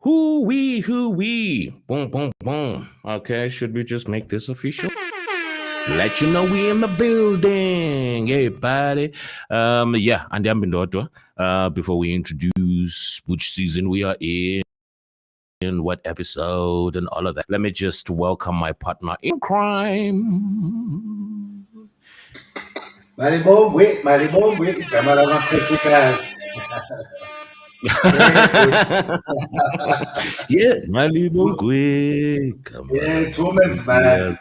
Hoo-wee. Boom, boom, boom. Okay, should we just make this official? Let you know we in the building. Hey, buddy. Yeah, and I'm Bindotwa. Before we introduce which season we are in, what episode, and all of that, let me just welcome my partner in crime. Malibongwe, igama lamakhosikazi. Yeah, Malibongwe. Yeah, it's women's vibe.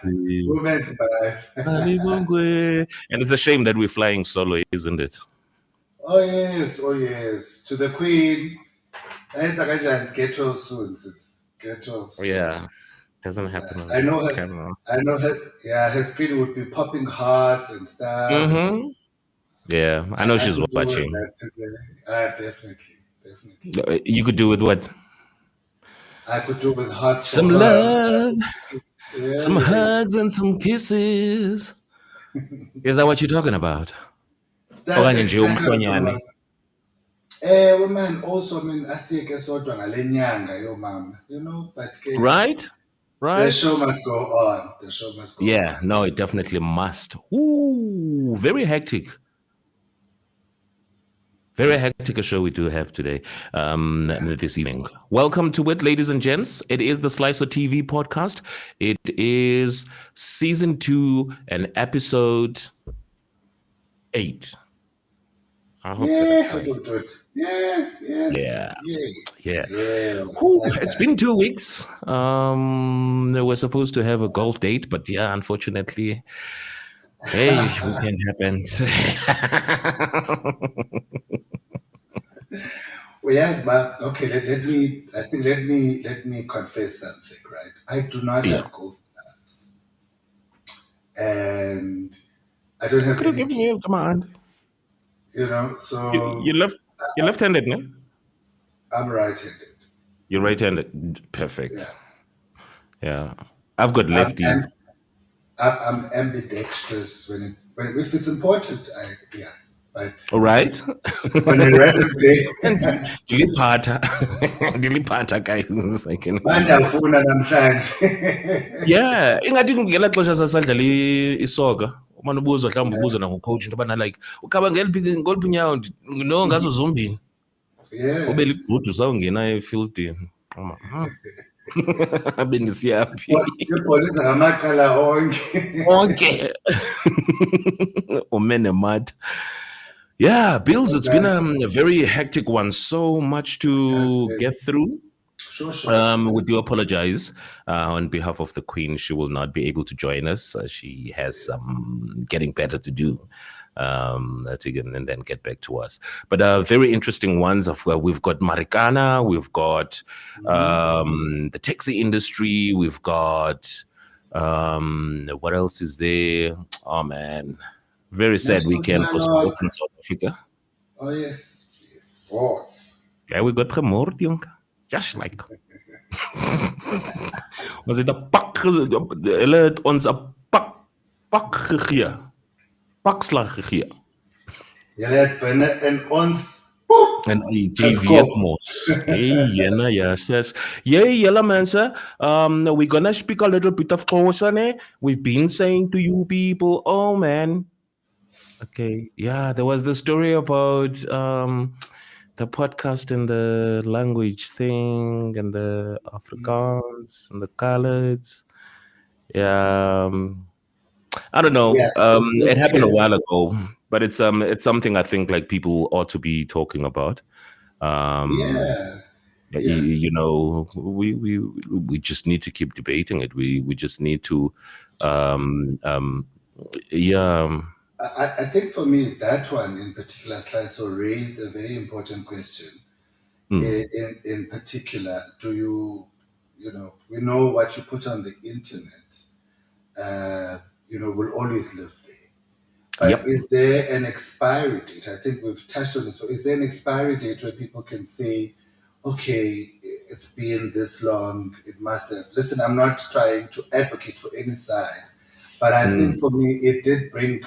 Women's vibe. Malibongwe. And it's a shame that we're flying solo, isn't it? Oh yes. To the Queen. Get well soon, sis. Get well soon. Yeah. Doesn't happen on I know this her. camera. I know her. Yeah, her screen would be popping hearts and stuff. Mm-hmm. Yeah, I know she's watching. Definitely. You could do with what? I could do with hearts. Some love, some hugs, and some kisses. Is that what you're talking about? That's exactly what. Woman, also, I mean, asiyeke sodwa ngale nyanga yo mama, but right. The show must go on. Yeah, no, it definitely must. Ooh, very hectic. Very hectic a show we do have today, this evening. Welcome to it, ladies and gents. It is the Slyso TV podcast. It is season 2 and episode 8. I hope that Yes. Yeah. Ooh, it's been 2 weeks. They were supposed to have a golf date, but yeah, unfortunately, hey, weekend happened. Well, yes, but okay. Let me confess something, right? I do not have golf clubs, and I don't have any. Give me a command. So you're left-handed, no? I'm right-handed. You're right-handed. Perfect. Yeah. I've got lefties. I'm ambidextrous if it's important. But all right. On a random day. Dilipata guys. Mandafuna namhlanje. Yeah, ingathi ngela xesha sasadlala isoka. Uma ubuzwa mhlawumbe ubuzwa nangocoach into abana like ukaba ngoliphi inyawo no ngazo zombini. Yeah. Ube ligqudu sawungena efield. Abe nisiyaphi. Ibhola ngamacala onke. Omene mat. Yeah, Bills, it's been a very hectic one. So much to get through. Sure. We do apologize on behalf of the Queen. She will not be able to join us. She has some getting better to do and then get back to us. But very interesting ones. We've got Marikana. We've got the taxi industry. We've got what else is there? Oh, man. Very sad weekend for sports in South Africa. Oh, yes. Sports. Yeah, we got gemoord, jong. Just like. Was it a pak? Hulle het ons 'n pak gegee. Pakslag gegee. Julle het binne in ons en JV mos. Hey, yes. Yellow mense. We're gonna speak a little bit of Xhosa. We've been saying to you people, oh man. Okay, yeah, there was the story about the podcast and the language thing and the Afrikaans and the colors. Yeah, I don't know. It happened a while ago, but it's something I think like people ought to be talking about. You know, we just need to keep debating it. We just need to, I think for me, that one in particular, Slyso raised a very important question. In particular, we know what you put on the internet, will always live there. But is there an expiry date? I think we've touched on this. Is there an expiry date where people can say, okay, it's been this long, it must have. Listen, I'm not trying to advocate for any side, but I think for me, it did bring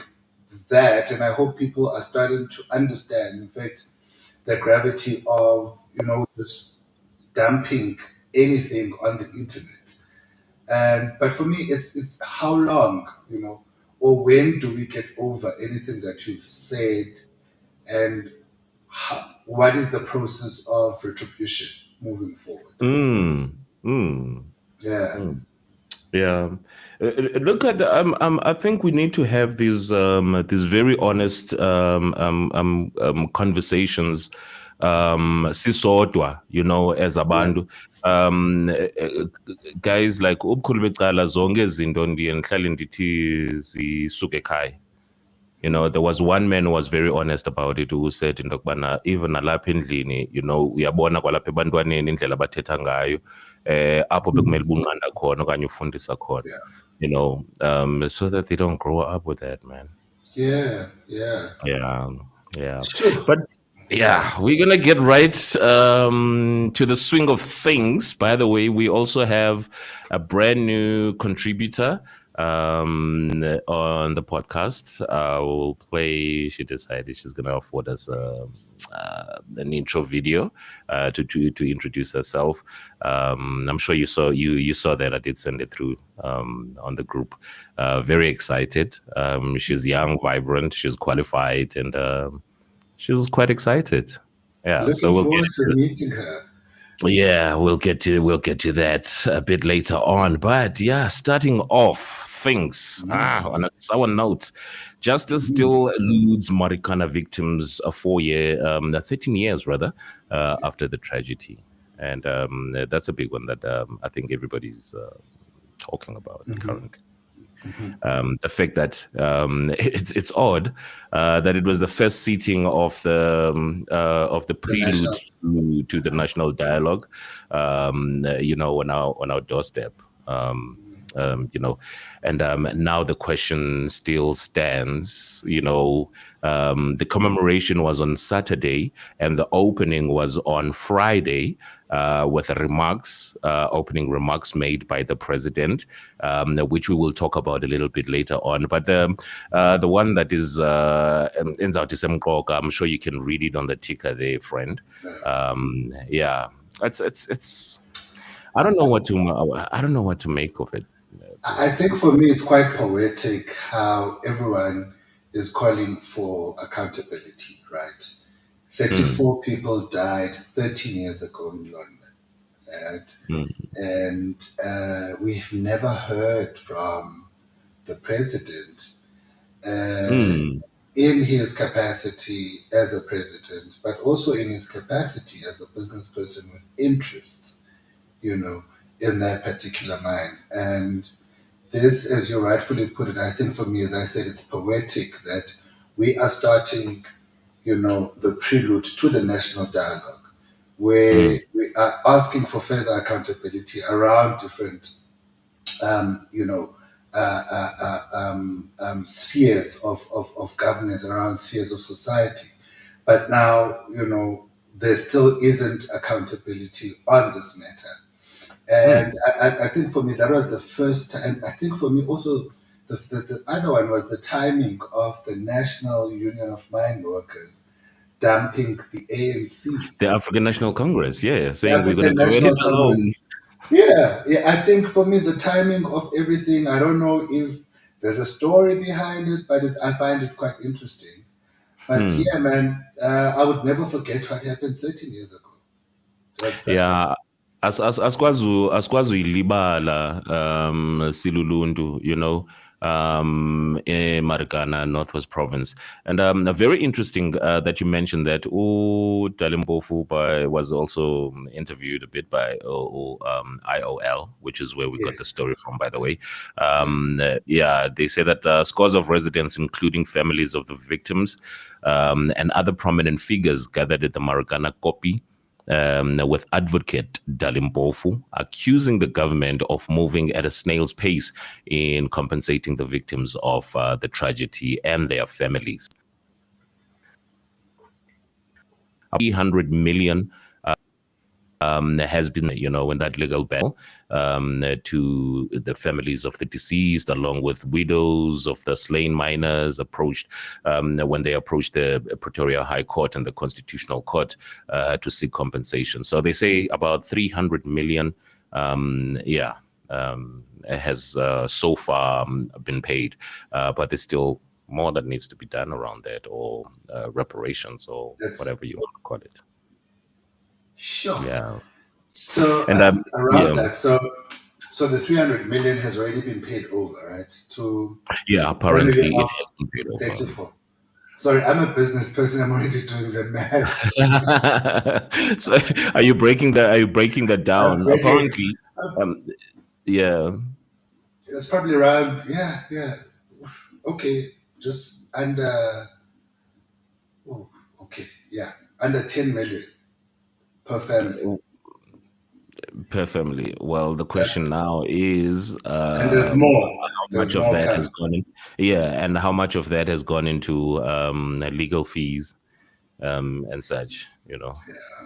that, and I hope people are starting to understand, in fact, the gravity of, just dumping anything on the internet. But for me, it's how long, or when do we get over anything that you've said, and what is the process of retribution moving forward? Yeah. Yeah, look at I think we need to have these very honest conversations, sisodwa, as abantu. Guys, like ubukhulu becala zonke izinto ndiye ndihlale ndithi zisuke ekhaya. There was one man who was very honest about it, who said into yokubana even nalapha endlini, uyabona kwalapha ebantwaneni indlela abathetha ngayo, apho bekumele bunqanda khona okanye ufundisa khona, so that they don't grow up with that, man. Yeah. Sure. But yeah, we're gonna get right to the swing of things. By the way, we also have a brand new contributor on the podcast. We'll play. She decided she's gonna afford us an intro video to introduce herself. I'm sure you saw that. I did send it through on the group. Very excited. She's young, vibrant. She's qualified, and she's quite excited. Yeah, Looking so we'll forward get to meeting her. Yeah, we'll get to that a bit later on. But yeah, starting off things on a sour note, justice still eludes Marikana victims 13 years rather after the tragedy, and that's a big one that I think everybody's talking about currently. The fact that it's odd that it was the first seating of the prelude to the national dialogue, on our doorstep. And now the question still stands. The commemoration was on Saturday and the opening was on Friday, with opening remarks made by the president, which we will talk about a little bit later on. But the one that is ends out I'm sure you can read it on the ticker there, friend. Yeah, it's. I don't know what to make of it. I think for me, it's quite poetic how everyone is calling for accountability, right? 34 people died 13 years ago in London, right? And we've never heard from the president in his capacity as a president, but also in his capacity as a business person with interests, in that particular mine. And this, as you rightfully put it, I think for me, as I said, it's poetic that we are starting, the prelude to the national dialogue, where we are asking for further accountability around different, spheres of governance, around spheres of society. But now, there still isn't accountability on this matter. And I think for me, that was the first time. I think for me also, the other one was the timing of the National Union of Mine Workers dumping the ANC. The African National Congress, saying we're going to go it alone. Yeah, I think for me, the timing of everything, I don't know if there's a story behind it, but I find it quite interesting. But yeah, man, I would never forget what happened 13 years ago. Yeah. Asikwazi uyilibala siluluntu, in Marikana, Northwest Province. And very interesting that you mentioned that Dalimpofu was also interviewed a bit by IOL, which is where we got the story from, by the way. They say that scores of residents, including families of the victims and other prominent figures, gathered at the Marikana Kopi, with advocate Dalimpofu accusing the government of moving at a snail's pace in compensating the victims of the tragedy and their families. 300 million has been, in that legal battle to the families of the deceased, along with widows of the slain miners, approached when they approached the Pretoria High Court and the Constitutional Court to seek compensation. So they say about 300 million, has so far been paid, but there's still more that needs to be done around that, or reparations, or whatever you want to call it. Sure. Yeah. So and around that, so the 300 million has already been paid over, right? Apparently it has been paid over. 34. Sorry, I'm a business person. I'm already doing the math. So, are you breaking that down? Apparently, it's probably around okay, just under under 10 million per family. Well, the question now is, and there's more. How much of that has gone in? And how much of that has gone into legal fees and such?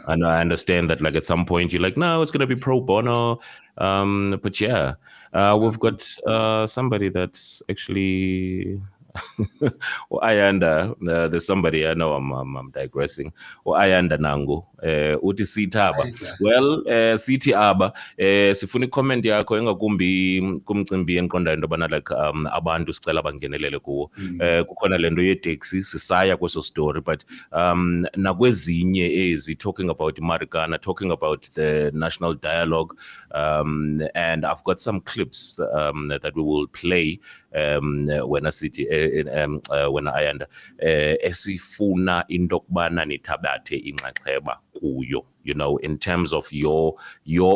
And I understand that, like, at some point you're like, no, it's going to be pro bono, but we've got somebody that's actually there's somebody I know. I'm digressing. Ayanda nangu uthi sithaba. Well, sithi aba sifuna comment yakho engakumbi kumcimbi enqondayo into yobana like abantu sicela bangenelele kuwo. Kukhona lento yeteksi sisaya kweso story, but nakwezinye ezi, talking about Marikana, talking about the national dialogue, and I've got some clips that we will play when a city when Ayanda esifuna into okubana nithabathe inxaxheba kuyo, in terms of your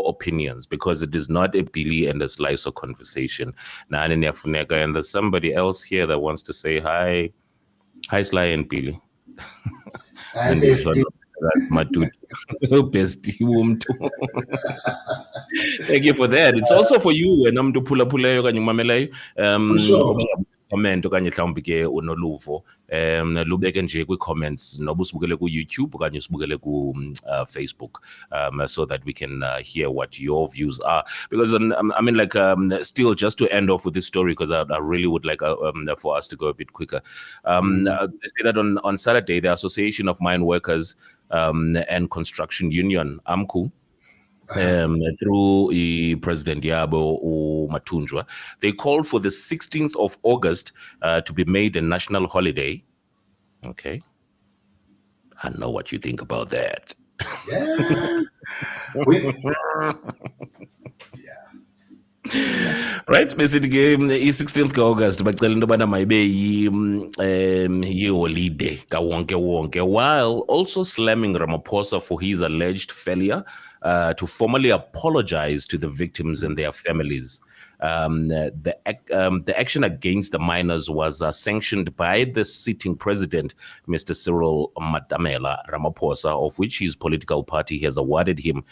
opinions, because it is not a Billy and a Slyso conversation. Nani niyafuneka, and there's somebody else here that wants to say hi. Hi, Sly and Billy. And bestie. Thank you for that. It's also for you when I'm to pull up for sure. Comment okanye mhlawumbi ke unoluvo lubeke nje kwi-comments, noba usibukele ku-YouTube okanye usibukele ku-Facebook, so that we can hear what your views are. Because I mean, like, still, just to end off with this story, because I really would like for us to go a bit quicker. They say that on Saturday, the Association of Mine Workers and Construction Union, AMCU, through President Yabo Matunjwa, they called for the 16th of August to be made a national holiday. Okay. I know what you think about that. Yes. Right, basically, 16th August, bacela into yobana mayibe yi-holiday kawonke-wonke, while also slamming Ramaphosa for his alleged failure to formally apologize to the victims and their families. The action against the miners was sanctioned by the sitting president, Mr. Cyril Ramaphosa, of which his political party has awarded him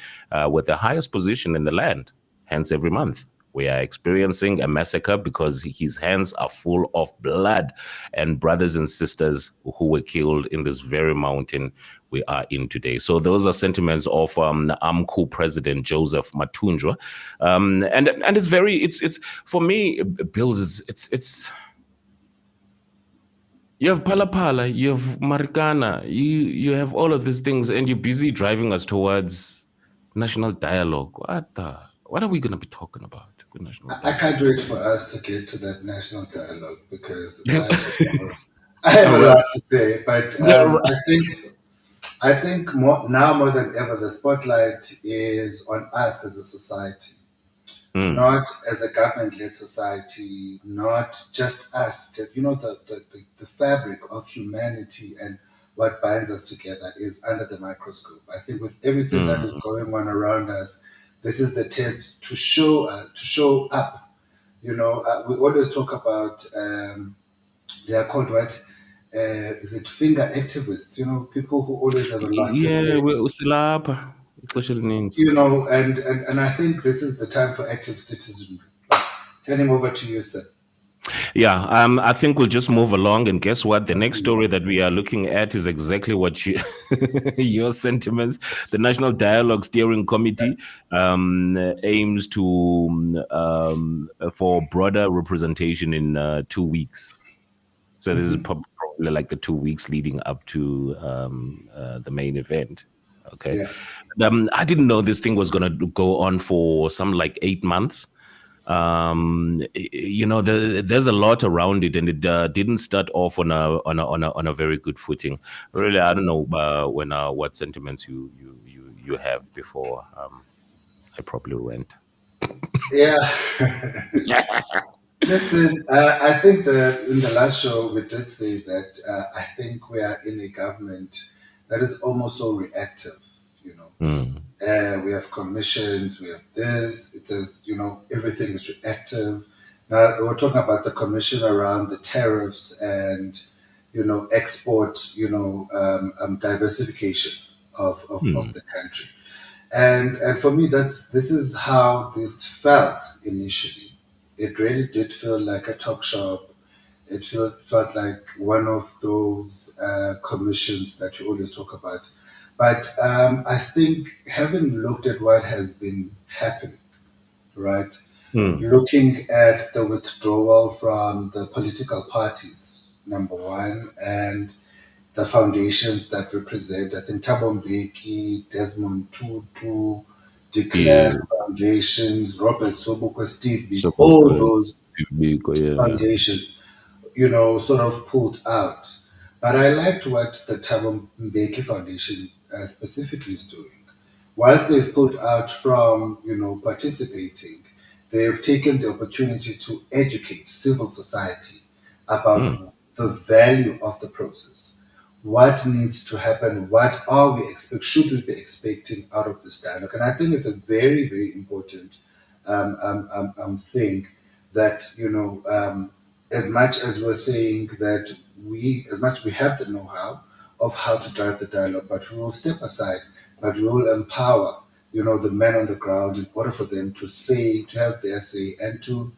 with the highest position in the land. Hence, every month we are experiencing a massacre because his hands are full of blood and brothers and sisters who were killed in this very mountain we are in today. So those are sentiments of AMCU President Joseph Matunjwa, and it's very, it's for me, Bills, it's you have Palapala, you have Marikana, you have all of these things, and you're busy driving us towards national dialogue. What are we going to be talking about? I can't wait for us to get to that national dialogue, because I have a lot to say. But I think now more than ever, the spotlight is on us as a society, not as a government-led society, not just us. The fabric of humanity and what binds us together is under the microscope. I think with everything that is going on around us, this is the test to show up. We always talk about they are called what? Is it finger activists? People who always have a lot to say. And I think this is the time for active citizenry. Handing over to you, sir. Yeah, I think we'll just move along. And guess what? The next story that we are looking at is exactly what you, your sentiments. The National Dialogue Steering Committee aims to for broader representation in 2 weeks. So this is probably like the 2 weeks leading up to the main event. Okay. Yeah. I didn't know this thing was going to go on for some like 8 months. There's a lot around it, and it didn't start off on a very good footing. Really, I don't know what sentiments you have before I probably rant. Yeah. Listen, I think that in the last show we did say that I think we are in a government that is almost so reactive, you know. Mm, We have commissions, we have this. It says, everything is reactive. Now, we're talking about the commission around the tariffs and, export, diversification of mm, the country. And for me, this is how this felt initially. It really did feel like a talk shop. It felt like one of those commissions that you always talk about. But I think having looked at what has been happening, right? mm, Looking at the withdrawal from the political parties, number one, and the foundations that represent, I think Thabo Mbeki, Desmond Tutu, yeah, Declare Foundations, Robert Sobukwe, Steve Biko, so all those yeah. foundations, sort of pulled out. But I liked what the Thabo Mbeki Foundation specifically is doing. Whilst they've pulled out from, participating, they've taken the opportunity to educate civil society about Mm, the value of the process. What needs to happen? What are we should we be expecting out of this dialogue? And I think it's a very, very important thing that, as much as we're saying that as much we have the know-how of how to drive the dialogue, but we will step aside, but we will empower, the men on the ground in order for them to have their say, and to,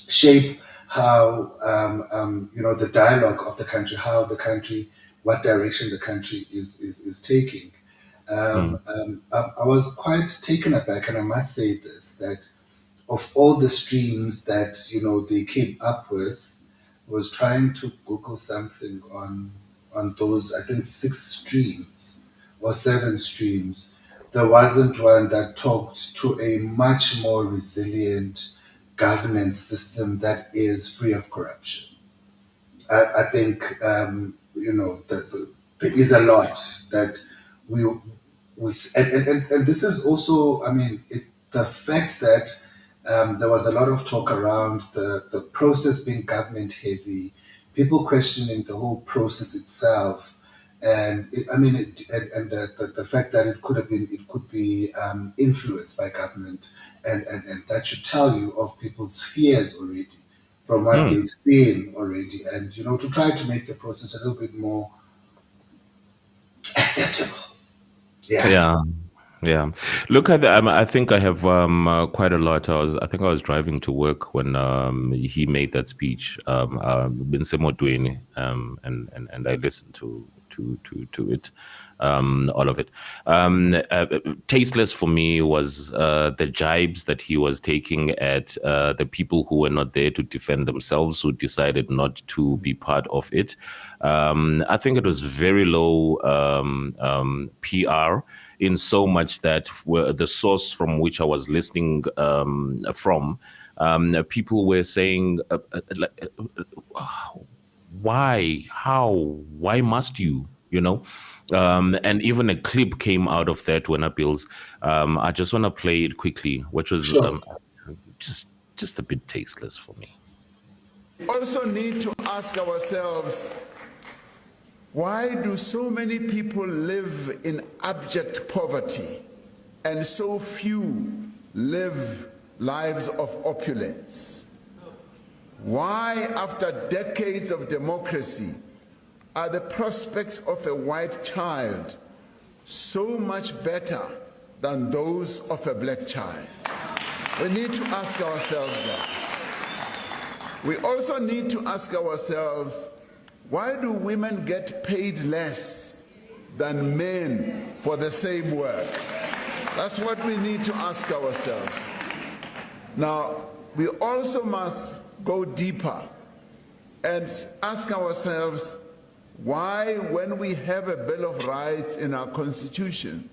shape how, the dialogue of the country, how the country, what direction the country is taking. mm, I was quite taken aback, and I must say this, that of all the streams that they came up with, was trying to Google something on those, I think, 6 streams or 7 streams. There wasn't one that talked to a much more resilient governance system that is free of corruption. I think there is a lot that we and this is also, I mean, the fact that there was a lot of talk around the process being government heavy, people questioning the whole process itself, and the fact that it could be influenced by government, and that should tell you of people's fears already from what mm. they've seen already, and to try to make the process a little bit more acceptable. Yeah. Yeah. Yeah. Look at I think I have quite a lot. I think I was driving to work when he made that speech. Been doing and I listened to it, all of it. Tasteless for me was the jibes that he was taking at the people who were not there to defend themselves, who decided not to be part of it. I think it was very low PR, in so much that the source from which I was listening from, people were saying, why must you, and even a clip came out of that when I built. I just want to play it quickly, which was Sure. just a bit tasteless for me. Also need to ask ourselves, why do so many people live in abject poverty and so few live lives of opulence? Why, after decades of democracy, are the prospects of a white child so much better than those of a black child? We need to ask ourselves that. We also need to ask ourselves, why do women get paid less than men for the same work? That's what we need to ask ourselves. Now, we also must go deeper and ask ourselves why, when we have a Bill of Rights in our Constitution,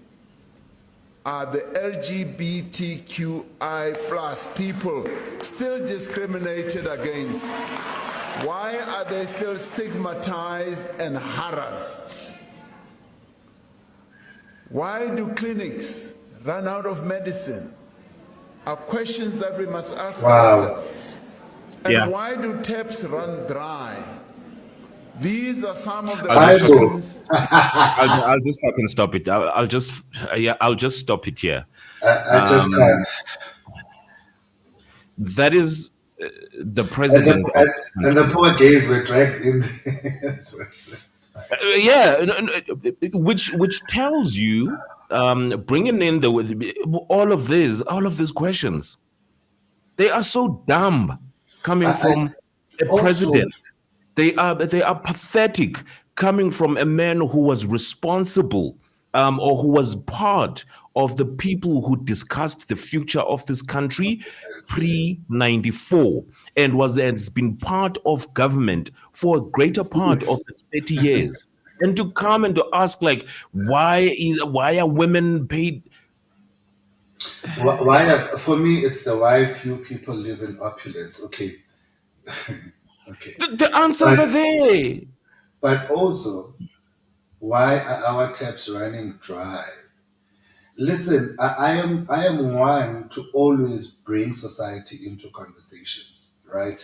are the LGBTQI plus people still discriminated against? Why are they still stigmatized and harassed? Why do clinics run out of medicine? Are questions that we must ask ourselves. And why do taps run dry? These are some of the questions. I'll just fucking stop it. I'll just stop it here. I just can't. That is the president. And the poor gays were dragged in. Which tells you, bringing in all of these questions, they are so dumb coming from a president. They are pathetic coming from a man who was responsible or who was part of the people who discussed the future of this country pre-94 and has been part of government for a greater part of the 30 years. And to come and to ask, like, why are women paid? For me, it's why few people live in opulence. Okay. Okay. The answers are there. But also, why are our taps running dry? Listen, I am one to always bring society into conversations, right?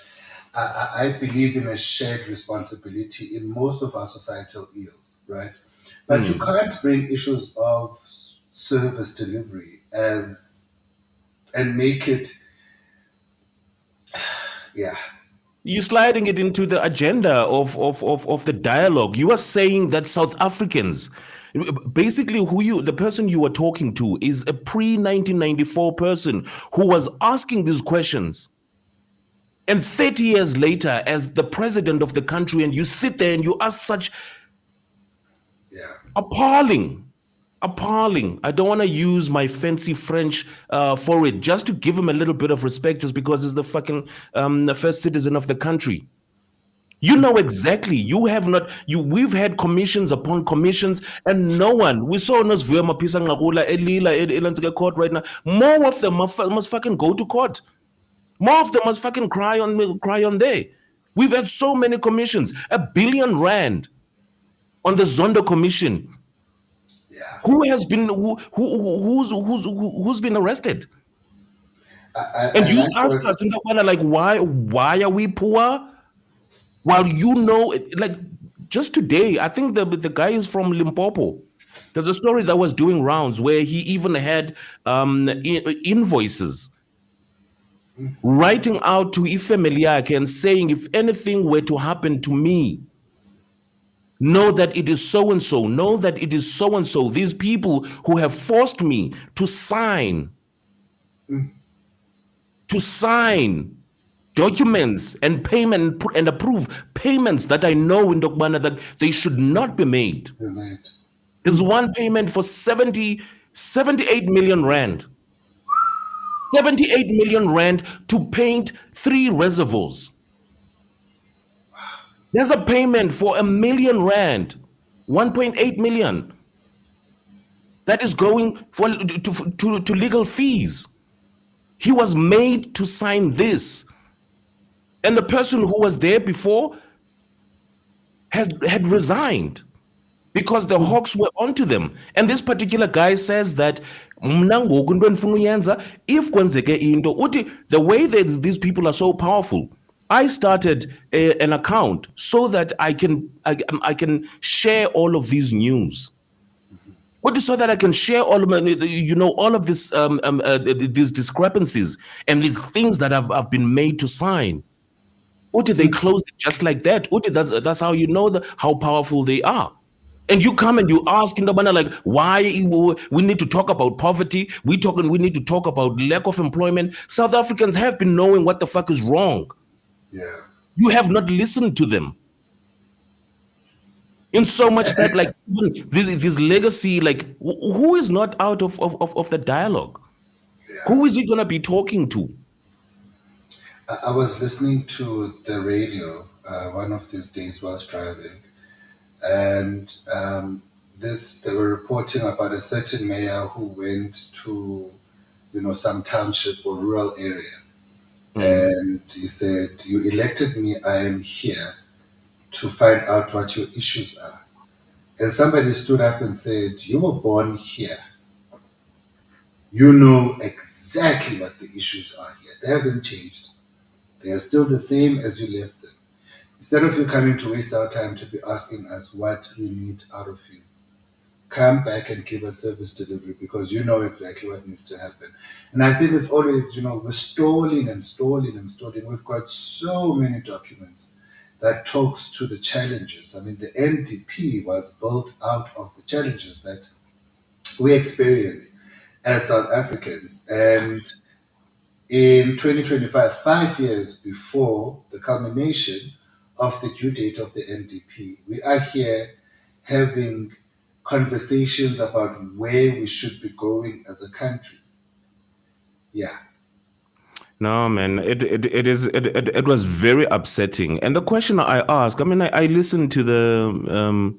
I believe in a shared responsibility in most of our societal ills, right? But you can't bring issues of service delivery and make it, You're sliding it into the agenda of the dialogue. You are saying that South Africans, basically the person you were talking to is a pre-1994 person who was asking these questions. And 30 years later, as the president of the country, and you sit there and you ask such appalling. I don't want to use my fancy French for it, just to give him a little bit of respect, just because he's the fucking the first citizen of the country. You know exactly. We've had commissions upon commissions, and no one. We saw court right now. More of them must fucking go to court. More of them must fucking cry on there. We've had so many commissions. R1 billion on the Zondo Commission. Who has been who's been arrested? And you ask us, like, why are we poor? While you know, like, just today, I think the guy is from Limpopo. There's a story that was doing rounds where he even had invoices writing out to Ifemeliake and saying, if anything were to happen to me, know that it is so and so. Know that it is so and so. These people who have forced me to sign documents and payment and approve payments that I know in Dokbana that they should not be made. There's one payment for 78 million rand. 78 million rand to paint 3 reservoirs. There's a payment for R1 million, 1.8 million. That is going to legal fees. He was made to sign this. And the person who was there before had resigned because the hawks were onto them. And this particular guy says that if the way that these people are so powerful, I started an account so that I can share all of these news. So that I can share all of all of this these discrepancies and these things that I've been made to sign. They closed it just like that. That's how you know how powerful they are. And you come and you ask like, why we need to talk about poverty? We need to talk about lack of employment. South Africans have been knowing what the fuck is wrong. Yeah. You have not listened to them. In so much that, like, even this legacy, like, who is not out of the dialogue? Yeah. Who is he going to be talking to? I was listening to the radio one of these days whilst driving, and this they were reporting about a certain mayor who went to, some township or rural area, Mm. and he said, "You elected me. I am here to find out what your issues are." And somebody stood up and said, "You were born here. You know exactly what the issues are here. They haven't changed. They are still the same as you left them. Instead of you coming to waste our time to be asking us what we need out of you, come back and give us service delivery because you know exactly what needs to happen." And I think it's always, we're stalling and stalling and stalling. We've got so many documents that talks to the challenges. I mean, the NDP was built out of the challenges that we experience as South Africans. And in 2025, 5 years before the culmination of the due date of the NDP, we are here having conversations about where we should be going as a country. Yeah. No, man, it was very upsetting. And the question I ask, I mean, I listened to the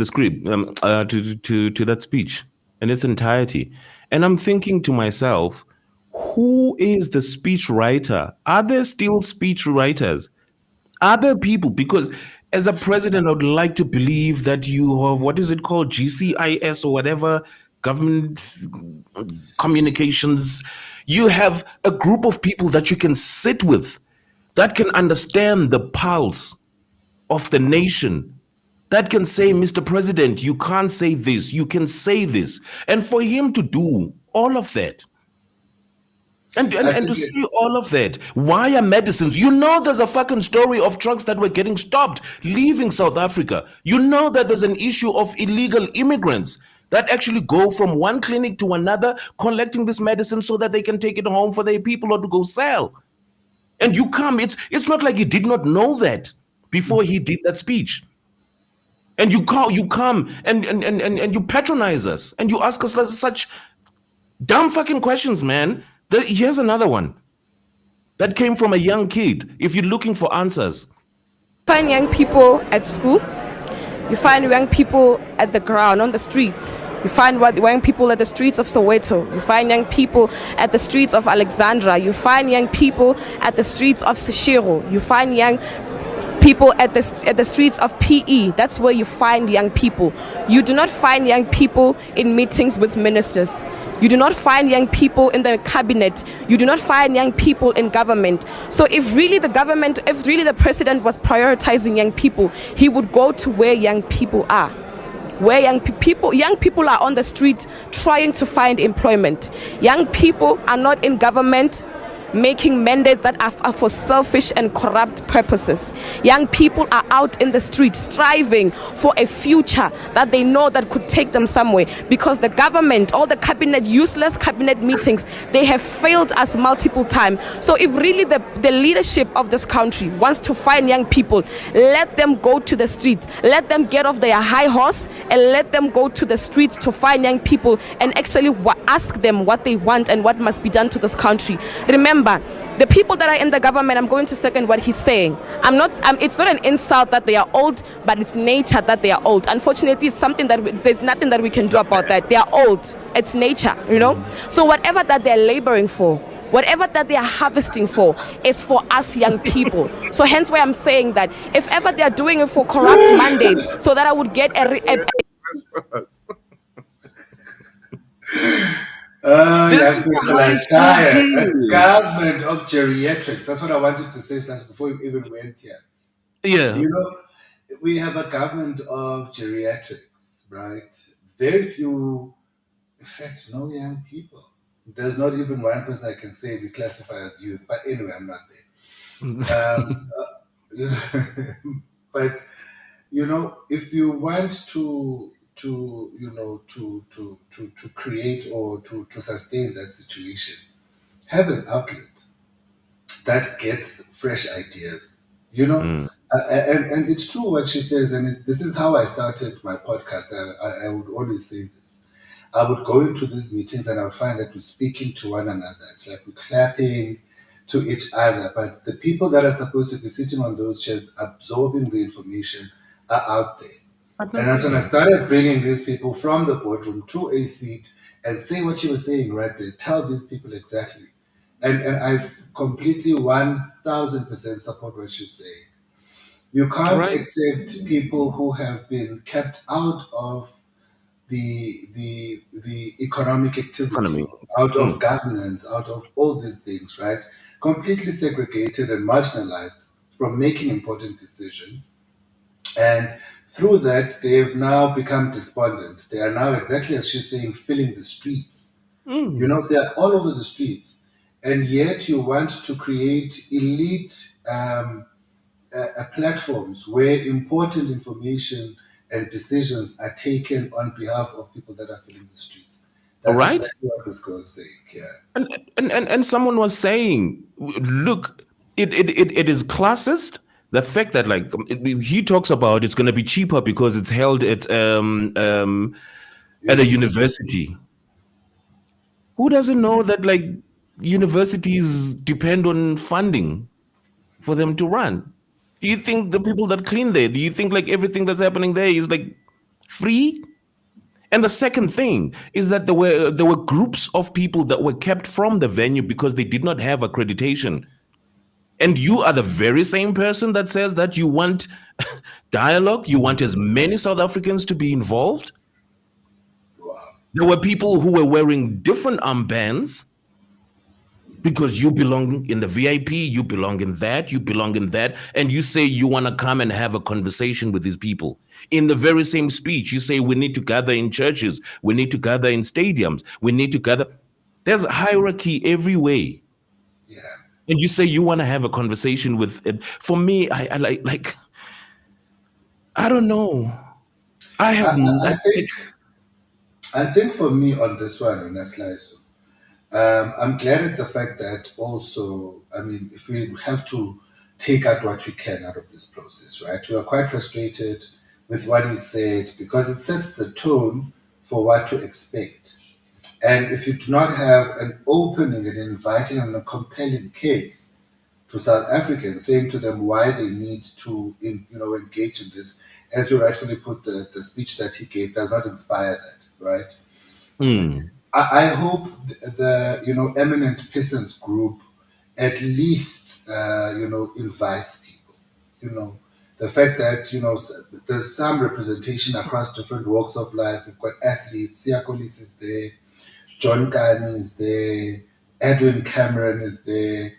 script, to that speech in its entirety, and I'm thinking to myself, who is the speech writer? Are there still speech writers? Are there people? Because as a president, I would like to believe that you have, what is it called, GCIS or whatever, government communications. You have a group of people that you can sit with that can understand the pulse of the nation, that can say, Mr. President, you can't say this, you can say this. And for him to do all of that, I and to think see all of that, why are medicines? You know, there's a fucking story of trucks that were getting stopped leaving South Africa. You know that there's an issue of illegal immigrants that actually go from one clinic to another collecting this medicine so that they can take it home for their people or to go sell. And you come, it's not like he did not know that before he did that speech. And you come and you patronize us and you ask us such dumb fucking questions, man. Here's another one that came from a young kid. If you're looking for answers, Find young people at school. You find young people at the ground, on the streets. You find young people at the streets of Soweto. You find young people at the streets of Alexandra. You find young people at the streets of Seshiro. You find young people at the streets of PE. That's where you find young people. You do not find young people in meetings with ministers. You do not find young people in the cabinet. You do not find young people in government. So if really the president was prioritizing young people, he would go to where young people are. Where young people are on the street trying to find employment. Young people are not in government making mandates that are for selfish and corrupt purposes. Young people are out in the streets striving for a future that they know that could take them somewhere, because the government, all the useless cabinet meetings, they have failed us multiple times. So if really the leadership of this country wants to find young people, let them go to the streets, let them get off their high horse and let them go to the streets to find young people and actually ask them what they want and what must be done to this country. Remember, the people that are in the government, I'm going to second what he's saying. It's not an insult that they are old, but it's nature that they are old. Unfortunately, it's something that there's nothing that we can do about that. They are old. It's nature, So whatever that they're laboring for, whatever that they are harvesting for, is for us young people. So hence why I'm saying that if ever they are doing it for corrupt mandates, so that I would get this Young is people high are school tired. A kids. government of geriatrics. That's what I wanted to say, Slyso, before we even went here. Yeah. We have a government of geriatrics, right? Very few, in fact, no young people. There's not even one person I can say we classify as youth. But anyway, I'm not there. You know, but if you want to create or to sustain that situation, have an outlet. that gets fresh ideas, you know. And it's true what she says, and this is how I started my podcast. I would always say this. I would go into these meetings and I would find that we're speaking to one another. It's like we're clapping to each other, but the people that are supposed to be sitting on those chairs absorbing the information are out there. And that's when I started bringing these people from the boardroom to a seat and say what you were saying right there. Tell these people exactly. And I completely 1000% support what she's saying. You can't accept people who have been kept out of the economic activity, out of governance, out of all these things, right? Completely segregated and marginalized from making important decisions. And through that, they have now become despondent. They are now, exactly as she's saying, filling the streets. You know, they're all over the streets. And yet you want to create elite platforms where important information and decisions are taken on behalf of people that are filling the streets. That's exactly what this girl is saying. Yeah. And someone was saying, look, it is classist. The fact that like he talks about it's going to be cheaper because it's held at a university. Who doesn't know that like universities depend on funding for them to run? Do you think the people that clean there, do you think like everything that's happening there is like free? And the second thing is that there were groups of people that were kept from the venue because they did not have accreditation. And you are the very same person that says that you want dialogue, you want as many South Africans to be involved. Wow. There were people who were wearing different armbands because you belong in the VIP, you belong in that, you belong in that, and you say you want to come and have a conversation with these people. In the very same speech, you say we need to gather in churches, we need to gather in stadiums, we need to gather. There's a hierarchy every way. Yeah. And you say you want to have a conversation with it. For me, I like I don't know. I think for me on this one, Slyso, I'm glad at the fact that also, I mean, if we have to take out what we can out of this process, right? We are quite frustrated with what he said because it sets the tone for what to expect. And if you do not have an opening and inviting and a compelling case to South Africans, saying to them why they need to, engage in this, as you rightfully put, the speech that he gave does not inspire that, right? I hope the eminent peasants group at least invites people. The fact that there's some representation across different walks of life. We've got athletes. Siakolis is there. John Kani is there, Edwin Cameron is there,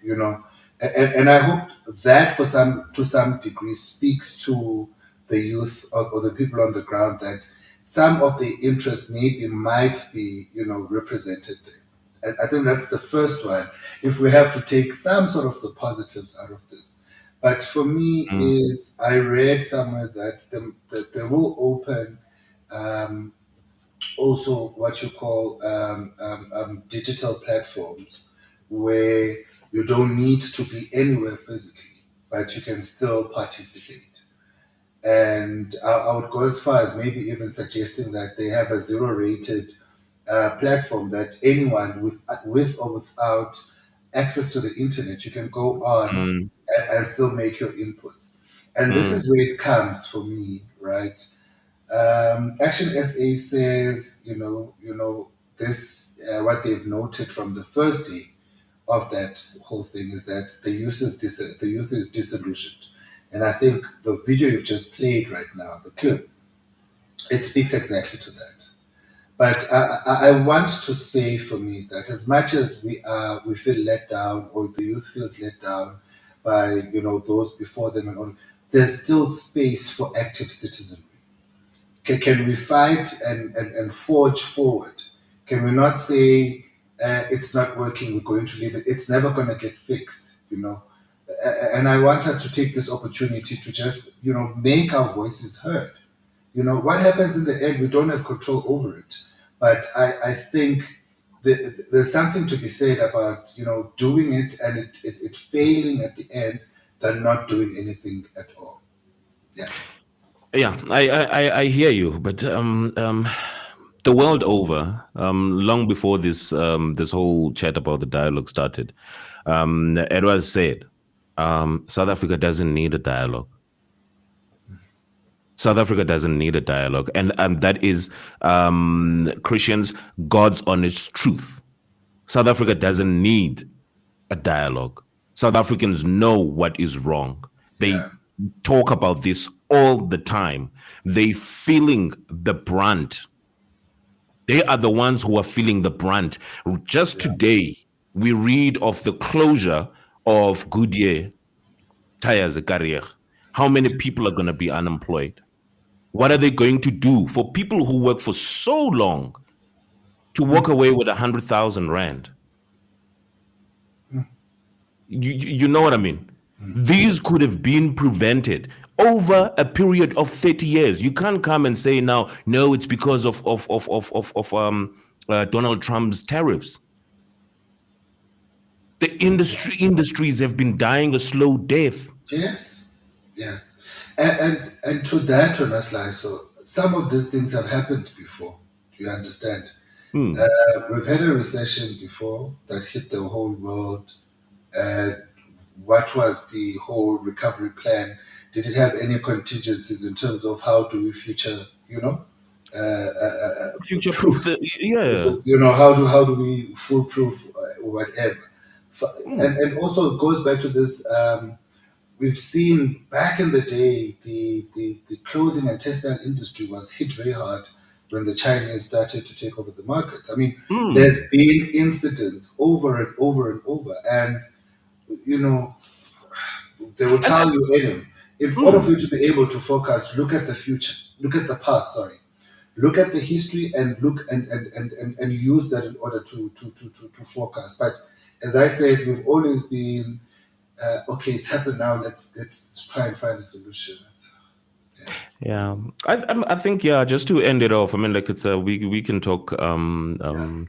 and I hope that to some degree speaks to the youth or the people on the ground that some of the interests might be represented there. And I think that's the first one. If we have to take some sort of the positives out of this, but for me is I read somewhere that they will open. Also what you call digital platforms where you don't need to be anywhere physically, but you can still participate. And I would go as far as maybe even suggesting that they have a zero-rated platform that anyone with or without access to the internet, you can go on and still make your inputs. And this is where it comes for me, right? Action SA says, this what they've noted from the first day of that whole thing is that the youth is disillusioned, and I think the video you've just played right now, the clip, it speaks exactly to that. But I want to say for me that as much as we feel let down, or the youth feels let down by those before them and all, there's still space for active citizenry. Can we fight and forge forward? Can we not say it's not working, we're going to leave it? It's never going to get fixed, And I want us to take this opportunity to just, make our voices heard. What happens in the end, we don't have control over it. But I think there's something to be said about, you know, doing it and it failing at the end than not doing anything at all. Yeah. Yeah, I hear you, but the world over, long before this whole chat about the dialogue started, it was said, South Africa doesn't need a dialogue. South Africa doesn't need a dialogue, and that is Christians, God's honest truth. South Africa doesn't need a dialogue. South Africans know what is wrong. They talk about this all the time. They feeling the brunt. They are the ones who are feeling the brunt. Just today, we read of the closure of Goodyear Tires Carrier. How many people are going to be unemployed? What are they going to do for people who work for so long to walk away with 100,000 rand? You know what I mean? These could have been prevented over a period of 30 years. You can't come and say now, no, it's because of Donald Trump's tariffs. The industries have been dying a slow death. Yes. Yeah. And to that one, Slyso, some of these things have happened before. Do you understand? We've had a recession before that hit the whole world. What was the whole recovery plan? Did it have any contingencies in terms of how do we future, you know, future proof? Yeah. You know, how do we foolproof whatever? And also it goes back to this. We've seen back in the day, the clothing and textile industry was hit very hard when the Chinese started to take over the markets. I mean, there's been incidents over and over and over, and you know, they will tell you, Adam, in order for you to be able to focus, look at the future, look at the past, sorry. Look at the history and look and use that in order to focus. But as I said, we've always been okay, it's happened now, let's try and find a solution. Yeah, I think just to end it off, I mean, like it's we can talk about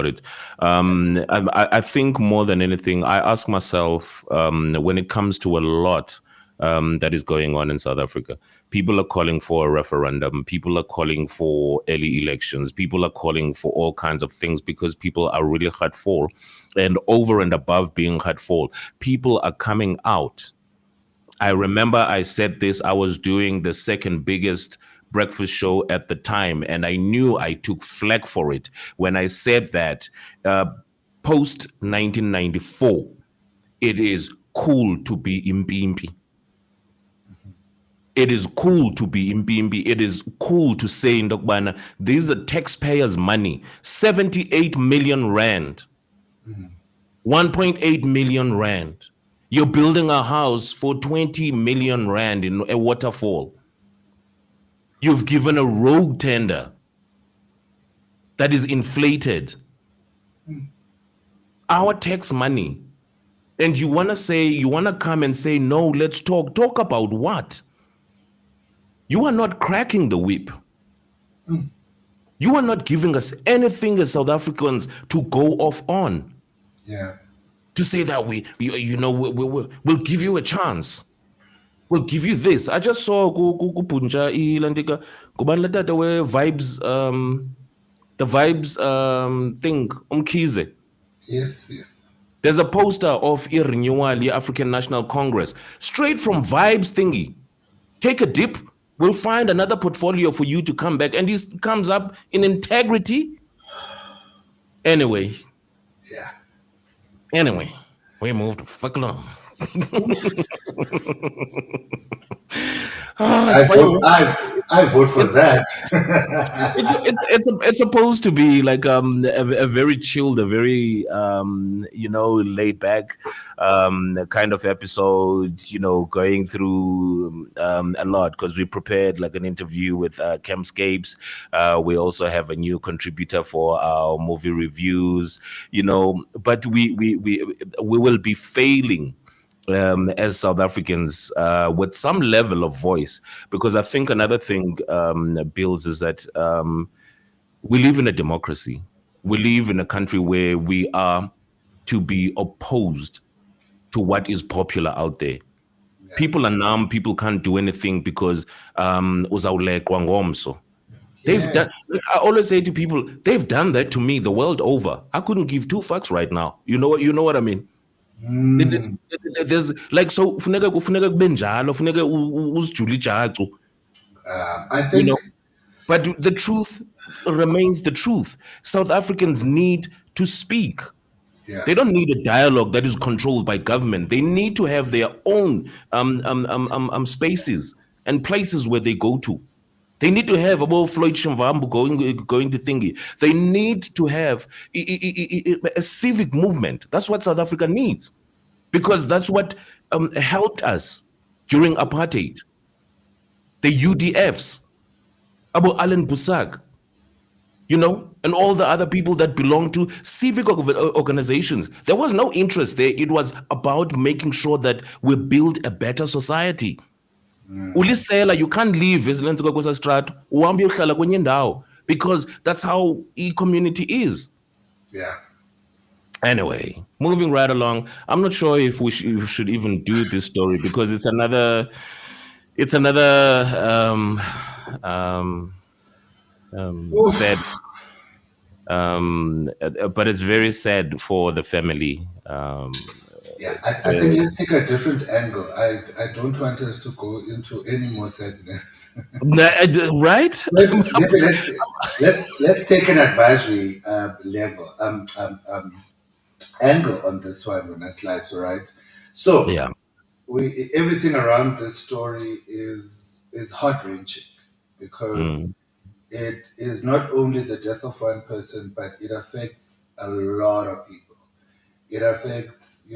it. I think more than anything, I ask myself when it comes to a lot that is going on in South Africa. People are calling for a referendum. People are calling for early elections. People are calling for all kinds of things because people are really hurtful, and over and above being hurtful, people are coming out. I remember I said this, I was doing the second biggest breakfast show at the time, and I knew I took flack for it when I said that post 1994, it is cool to be impimpi. It is cool to be impimpi. It is cool to say, Ndokbana, these are taxpayers' money, 78 million rand, 1.8 million rand. You're building a house for 20 million rand in a waterfall. You've given a rogue tender that is inflated. Our tax money. And you want to come and say, no, let's talk. Talk about what? You are not cracking the whip. You are not giving us anything as South Africans to go off on. Yeah. To say that we'll give you a chance. We'll give you this. I just saw Punja vibes the vibes thing umkhize. Yes. There's a poster of Renewal African National Congress straight from Vibes thingy. Take a dip. We'll find another portfolio for you to come back, and this comes up in integrity. Anyway. Yeah. Anyway, we moved the fuck along. I vote for that. It's supposed to be like a very chilled, a very laid back kind of episode, going through a lot, because we prepared like an interview with CAMPSCAPES. We also have a new contributor for our movie reviews, but we will be failing as South Africans with some level of voice, because I think another thing, Bills, is that we live in a democracy. we live in a country where we are to be opposed to what is popular out there. Yeah. People are numb. People can't do anything because uzawuleqwa ngomso. They've done. Yes. Like, I always say to people, they've done that to me the world over. I couldn't give two fucks right now. You know what I mean? There's like, so funeka kube njalo, funeka uzijule ijacu. I think, But the truth remains the truth. South Africans need to speak. yeah. They don't need a dialogue that is controlled by government. They need to have their own spaces and places where they go to. They need to have about Floyd Shimvambu going to thingy. They need to have a civic movement. That's what South Africa needs, because that's what helped us during apartheid. The UDFs, Abu Alan Busak, and all the other people that belong to civic organizations. There was no interest there. It was about making sure that we build a better society. Ulisela, you can't leave because that's how e-community is. Yeah. Anyway, moving right along. I'm not sure if we should even do this story because it's another sad, but it's very sad for the family. Yeah, I think let's take a different angle. I don't want us to go into any more sadness. Right? Maybe let's take an advisory level angle on this one when I Slyso, right? So Yeah. everything around this story is heart wrenching because it is not only the death of one person, but it affects a lot of people. It affects,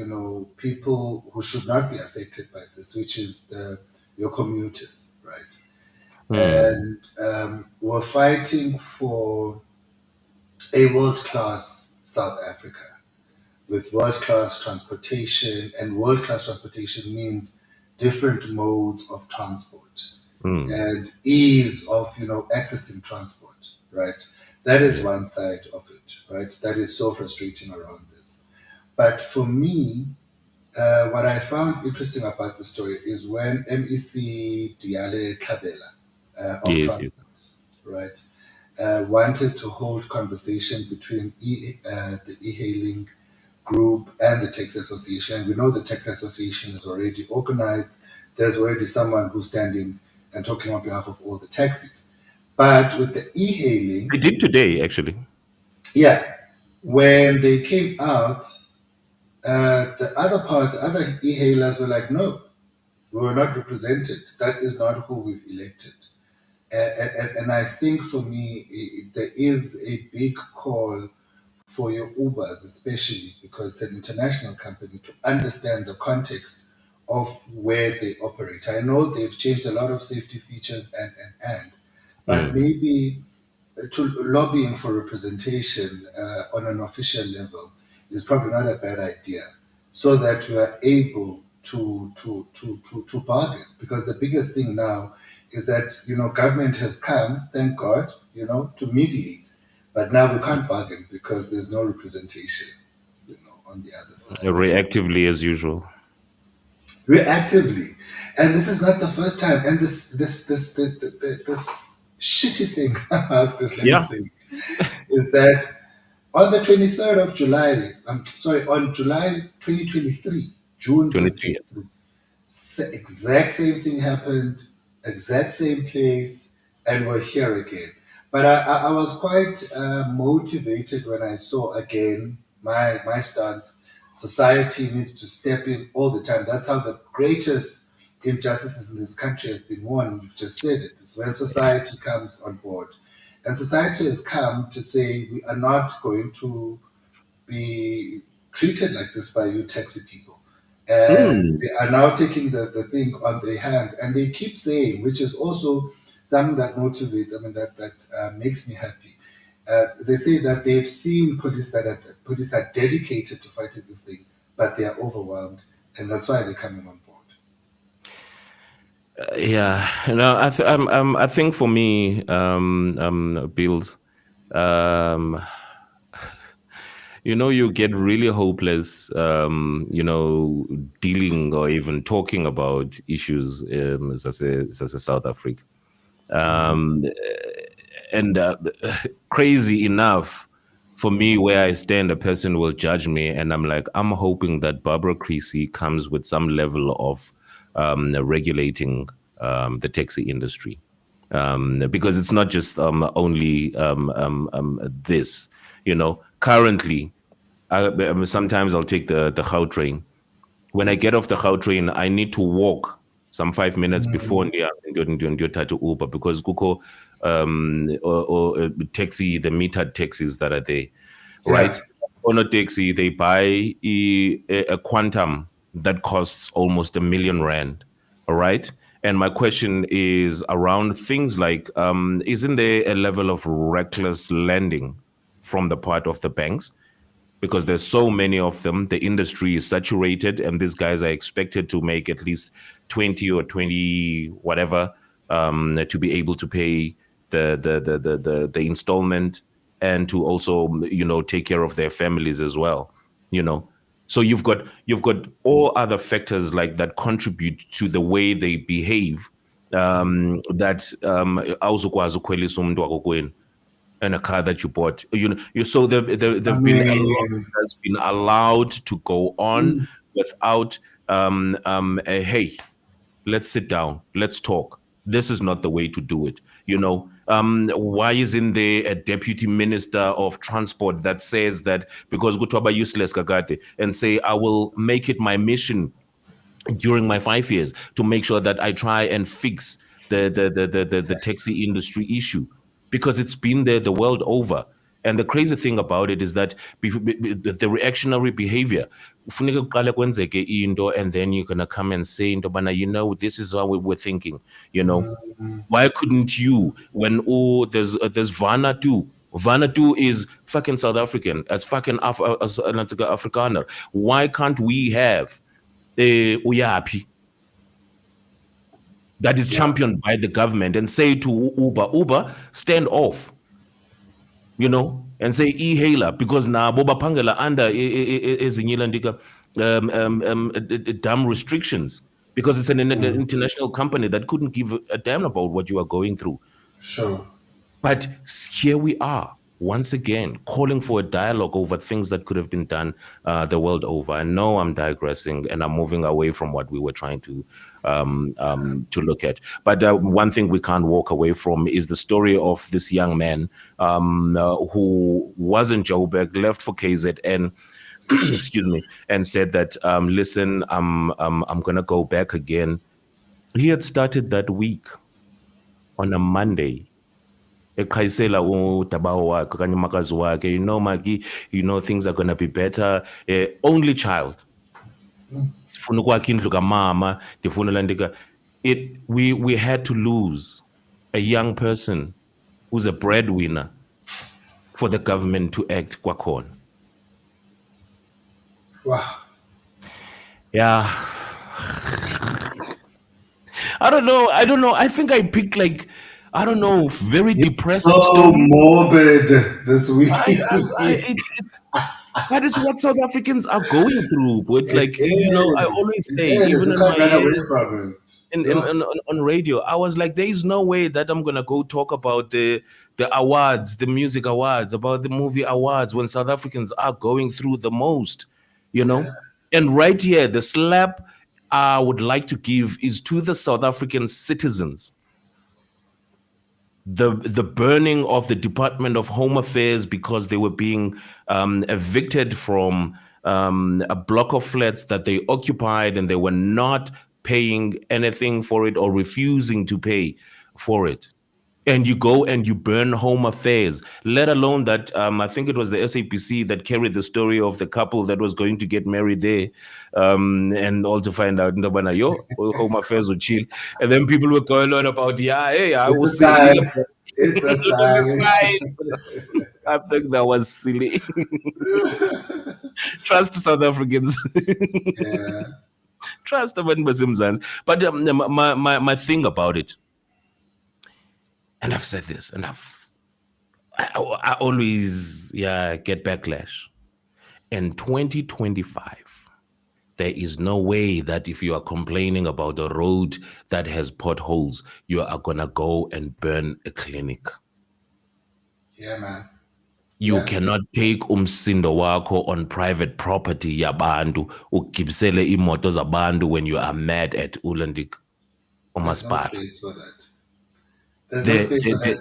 people who should not be affected by this, which is your commuters, right? And we're fighting for a world-class South Africa with world-class transportation, and world-class transportation means different modes of transport and ease of, accessing transport, right? That is one side of it, right? That is so frustrating around this. But for me, what I found interesting about the story is when MEC Diale Kabela of Transport, right, wanted to hold conversation between the e-hailing group and the taxi association. We know the taxi association is already organized. There's already someone who's standing and talking on behalf of all the taxis. But with the e-hailing... I did today, actually. Yeah. When they came out, the other e-hailers were like, no, we were not represented. That is not who we've elected. And I think for me, there is a big call for your Ubers, especially because it's an international company, to understand the context of where they operate. I know they've changed a lot of safety features but maybe to lobbying for representation on an official level is probably not a bad idea, so that we are able to bargain. Because the biggest thing now is that government has come, thank God, to mediate, but now we can't bargain because there's no representation, on the other side. Reactively, as usual. Reactively, and this is not the first time. And this shitty thing about this, let me say, is that on the 23rd of July, on July 2023, June 2023, exact same thing happened, exact same place, and we're here again. But I was quite motivated when I saw again my stance. Society needs to step in all the time. That's how the greatest injustices in this country has been won. You've just said it. It's when society comes on board. And society has come to say, we are not going to be treated like this by you taxi people. And they are now taking the thing on their hands. And they keep saying, which is also something that motivates, that makes me happy. They say that they've seen police police are dedicated to fighting this thing, but they are overwhelmed. And that's why they're coming on board. I think for me, Bills, you get really hopeless, dealing or even talking about issues as a South Africa. And crazy enough, for me, where I stand, a person will judge me, and I'm like, I'm hoping that Barbara Creasy comes with some level of regulating the taxi industry, because it's not just only this. Currently, sometimes I'll take the Gautrain. When I get off the Gautrain, I need to walk some 5 minutes before ndiyothatha Uber, because kukho or taxi, the metered taxis that are there, right? On a taxi, they buy a quantum that costs almost R1 million. All right. And my question is around things like, isn't there a level of reckless lending from the part of the banks? Because there's so many of them, the industry is saturated, and these guys are expected to make at least 20 or 20 whatever to be able to pay the installment, and to also take care of their families as well. So you've got all other factors like that contribute to the way they behave, that awuzukwazi ukhwelisa umuntu wakho and a car that you bought. So they've been a lot has been allowed to go on without hey, let's sit down, let's talk. This is not the way to do it. Why isn't there a deputy minister of transport that says that, because Gutwaba useless kakate, and say, I will make it my mission during my 5 years to make sure that I try and fix the taxi industry issue, because it's been there the world over. And the crazy thing about it is that the reactionary behavior, and then you're going to come and say, this is how we were thinking, Why couldn't you, when there's Vanatu? Vanatu is fucking South African. It's fucking Afrikaner. Why can't we have Uyapi that is championed by the government, and say to Uber, stand off, and say e-hailer, because now Boba Pangela under is dumb restrictions, because it's an international company that couldn't give a damn about what you are going through. Sure. But here we are, once again, calling for a dialogue over things that could have been done the world over. I know I'm digressing and I'm moving away from what we were trying to look at. But one thing we can't walk away from is the story of this young man who was in Joburg, left for KZN, excuse me, and said that, listen, I'm going to go back again. He had started that week on a Monday. Ekhaisela utabaho wakhe kanye makazi wakhe, Maki, things are going to be better. Only child. Sifuna ukwakha indlu kamama, ndifuna landika. We had to lose a young person who's a breadwinner for the government to act kwakhona. Wow. Yeah. I don't know. I think I picked very depressing so morbid this week. That is what South Africans are going through. But I always say, even in my years on radio, I was like, there is no way that I'm gonna go talk about the awards, the music awards, about the movie awards, when South Africans are going through the most, And right here, the slap I would like to give is to the South African citizens. The burning of the Department of Home Affairs because they were being evicted from a block of flats that they occupied, and they were not paying anything for it or refusing to pay for it. And you go and you burn Home Affairs, let alone that I think it was the SAPC that carried the story of the couple that was going to get married there, and also find out Home Affairs would chill. And then people were going on about, I will see. It's a sign. I think that was silly. Trust South Africans. Yeah. Trust them. But my thing about it, and I've said this, and I always get backlash. In 2025, there is no way that if you are complaining about a road that has potholes, you are going to go and burn a clinic. Yeah, man. You cannot take umsindo wakho on private property yabantu ugibisele imoto zabantu when you are mad at ulandik There's no umasipala. space for that. There's no space for that.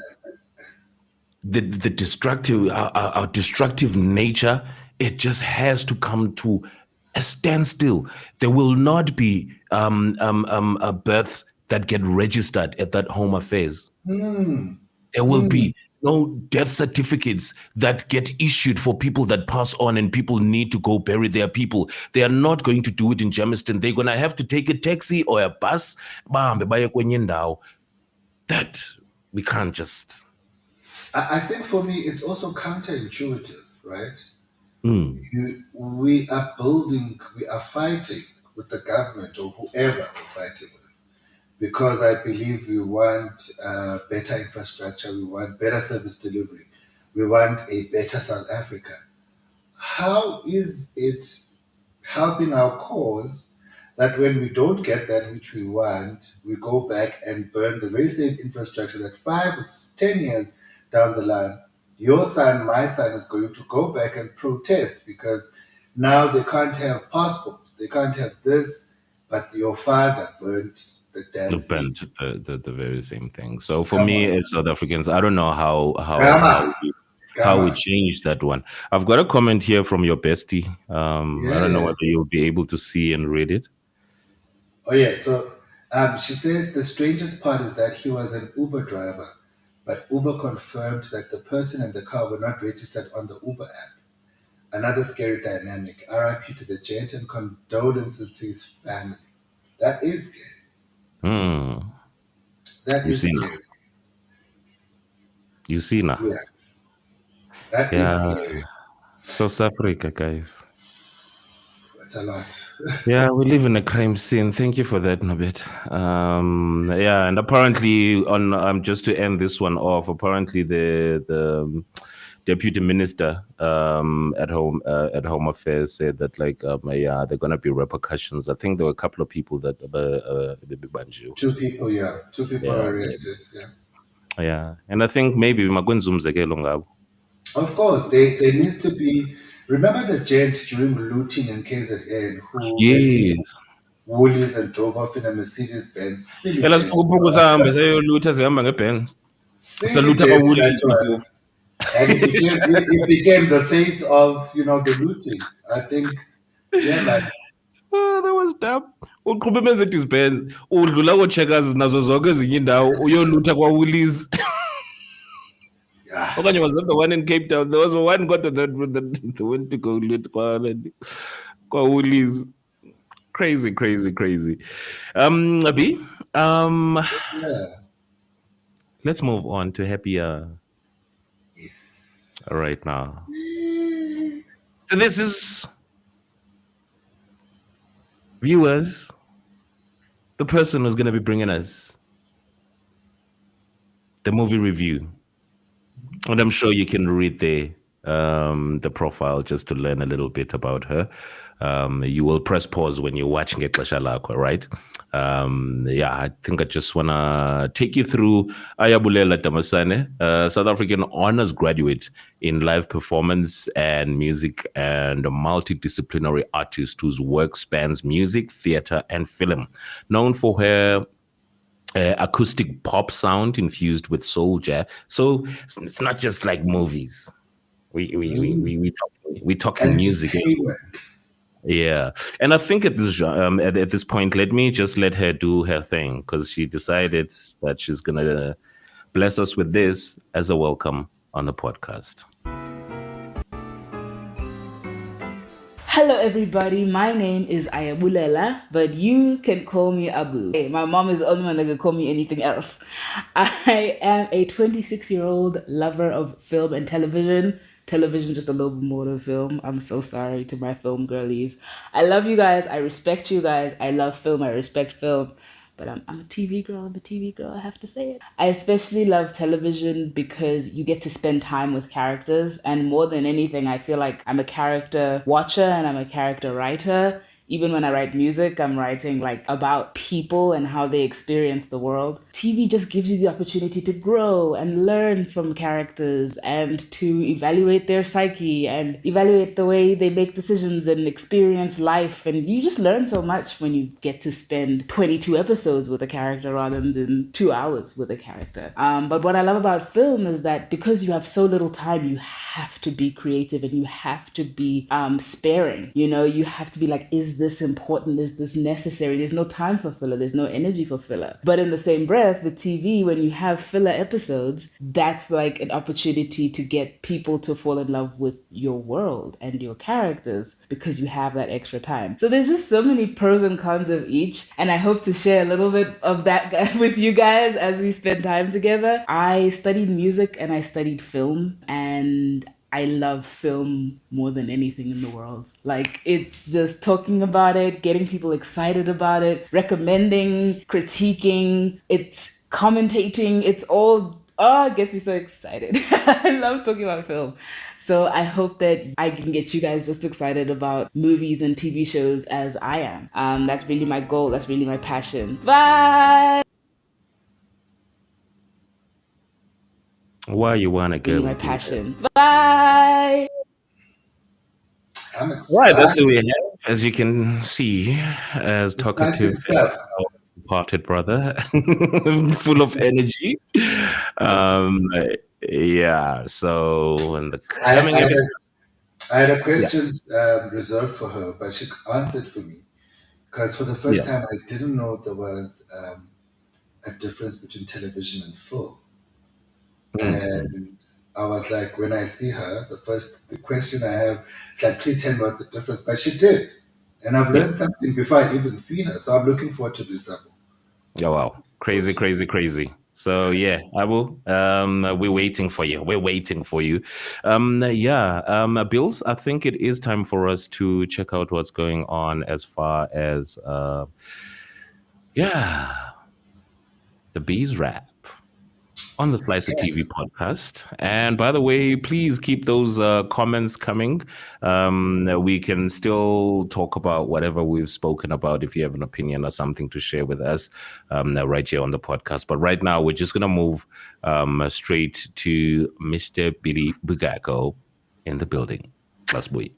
The destructive our destructive nature, it just has to come to a standstill. There will not be births that get registered at that home affairs. There will be no death certificates that get issued for people that pass on and people need to go bury their people. They are not going to do it in Germiston. They're going to have to take a taxi or a bus. That we can't just... I think for me, it's also counterintuitive, right? We are fighting with the government or whoever we're fighting with, because I believe we want better infrastructure, we want better service delivery, we want a better South Africa. How is it helping our cause that when we don't get that which we want, we go back and burn the very same infrastructure that 5 or 10 years down the line, your son, my son, is going to go back and protest because now they can't have passports, they can't have this, but your father burnt the damn thing. The very same thing. So for me, as South Africans, I don't know how we change that one. I've got a comment here from your bestie. I don't know whether you'll be able to see and read it. Oh yeah, so she says the strangest part is that he was an Uber driver, but Uber confirmed that the person and the car were not registered on the Uber app. Another scary dynamic. RIP to the gent and condolences to his family. That is scary. That is scary. You see now. Yeah. That is scary. South Africa, guys. That's a lot. Yeah, we live in a crime scene. Thank you for that, Nobet. Yeah, and apparently, just to end this one off, apparently the deputy minister at Home Affairs said that there are gonna be repercussions. I think there were a couple of people that 2 people, yeah. 2 people are arrested, yeah. Yeah, and I think maybe of course, there needs to be. Remember the gent during looting in KZN who entered Woolies and drove off in a Mercedes Benz? Silly gent. Silly gent, and it became the face of the looting. I think, yeah, man. Oh, that was dumb. Uqhuba iMercedes Benz, udlula ko-Checkers nazo zonke ezinye indawo uyolutha kwa-Woolies. Okanye was that the one in Cape Town? There was one got that went to go loot kwa-Woolies. Crazy. Abi, let's move on to happier. Yes. Right now. So this is, viewers, the person who's going to be bringing us the movie review. And I'm sure you can read the profile just to learn a little bit about her. You will press pause when you're watching Xesha Lakho, right? I think I just want to take you through IYAQATSELA Damasane, South African honors graduate in live performance and music and a multidisciplinary artist whose work spans music, theater, and film. Known for her acoustic pop sound infused with soul jazz. So it's not just like movies. We talking music. Yeah, and I think at this point, let me just let her do her thing because she decided that she's gonna bless us with this as a welcome on the podcast. Hello, everybody. My name is IYAQATSELA, but you can call me Abu. Hey, my mom is the only one that can call me anything else. I am a 26-year-old lover of film and television. Television, just a little bit more than film. I'm so sorry to my film girlies. I love you guys. I respect you guys. I love film. I respect film. but I'm a TV girl. I'm a TV girl. I have to say it. I especially love television because you get to spend time with characters. And more than anything, I feel like I'm a character watcher and I'm a character writer. Even when I write music, I'm writing like about people and how they experience the world. TV just gives you the opportunity to grow and learn from characters and to evaluate their psyche and evaluate the way they make decisions and experience life. And you just learn so much when you get to spend 22 episodes with a character rather than 2 hours with a character. But what I love about film is that because you have so little time, you have to be creative and you have to be sparing. You know, you have to be like, is this important? Is this necessary? There's no time for filler. There's no energy for filler. But in the same breath, with TV, when you have filler episodes, that's like an opportunity to get people to fall in love with your world and your characters because you have that extra time. So there's just so many pros and cons of each. And I hope to share a little bit of that with you guys as we spend time together. I studied music and I studied film, and I love film more than anything in the world. Like, it's just talking about it, getting people excited about it, recommending, critiquing, it's commentating, it's all, it gets me so excited. I love talking about film. So I hope that I can get you guys just excited about movies and TV shows as I am. That's really my goal. That's really my passion. Bye! Why you wanna go? Really my passion. Bye! I'm Right, that's excited. who we have. As you can see, as talkative Exciting stuff. parted brother, full of energy. Yeah. So in the I, coming I, had episode, a, I had a yeah, question reserved for her, but she answered for me. Because for the first yeah, time, I didn't know there was a difference between television and film. And I was like, when I see her, the question I have is like, please tell me what the difference. But she did, and I've yeah. learned something before I even see her. So I'm looking forward to this. Oh wow, crazy, crazy, crazy. So yeah, I will. We're waiting for you. We're waiting for you. Yeah. Bills. I think it is time for us to check out what's going on as far as yeah, the bees wrap on the Slyso TV podcast. And by the way, please keep those comments coming. We can still talk about whatever we've spoken about if you have an opinion or something to share with us right here on the podcast. But right now, we're just going to move straight to Mr. Billy Bugako in the building. Let's wait.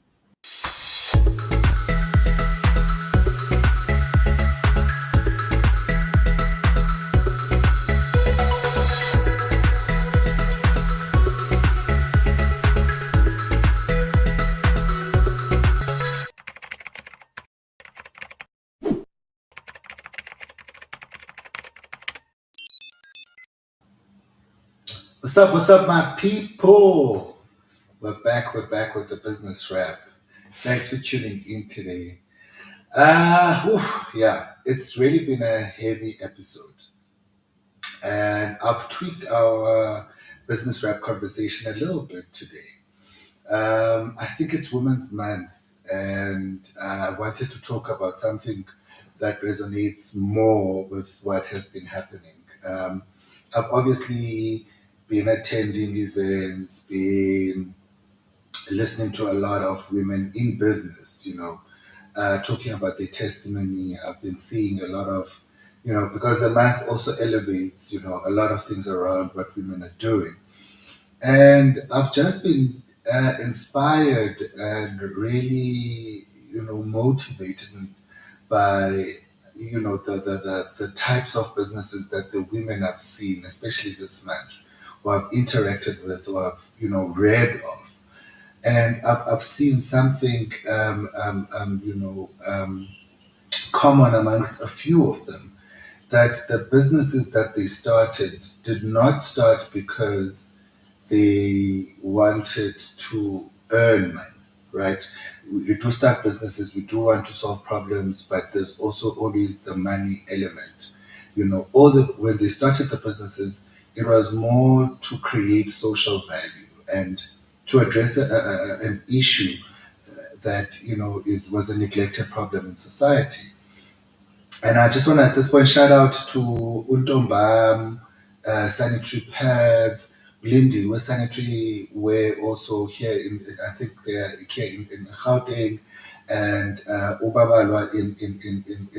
What's up, my people? We're back with the business wrap. Thanks for tuning in today. Yeah, it's really been a heavy episode. And I've tweaked our business wrap conversation a little bit today. I think it's Women's Month, and I wanted to talk about something that resonates more with what has been happening. I've obviously been attending events, been listening to a lot of women in business, talking about their testimony. I've been seeing a lot of, because the month also elevates, a lot of things around what women are doing. And I've just been inspired and really, motivated by, the types of businesses that the women have seen, especially this month, or I've interacted with, or I've, read of. And I've seen something, common amongst a few of them, that the businesses that they started did not start because they wanted to earn money, right? We do start businesses, we do want to solve problems, but there's also always the money element. When they started the businesses, it was more to create social value and to address an issue that was a neglected problem in society. And I just want to at this point shout out to Untombam, sanitary pads, Lindy, with sanitary wear also here I think they're here in Gauteng, and Ubabalwa in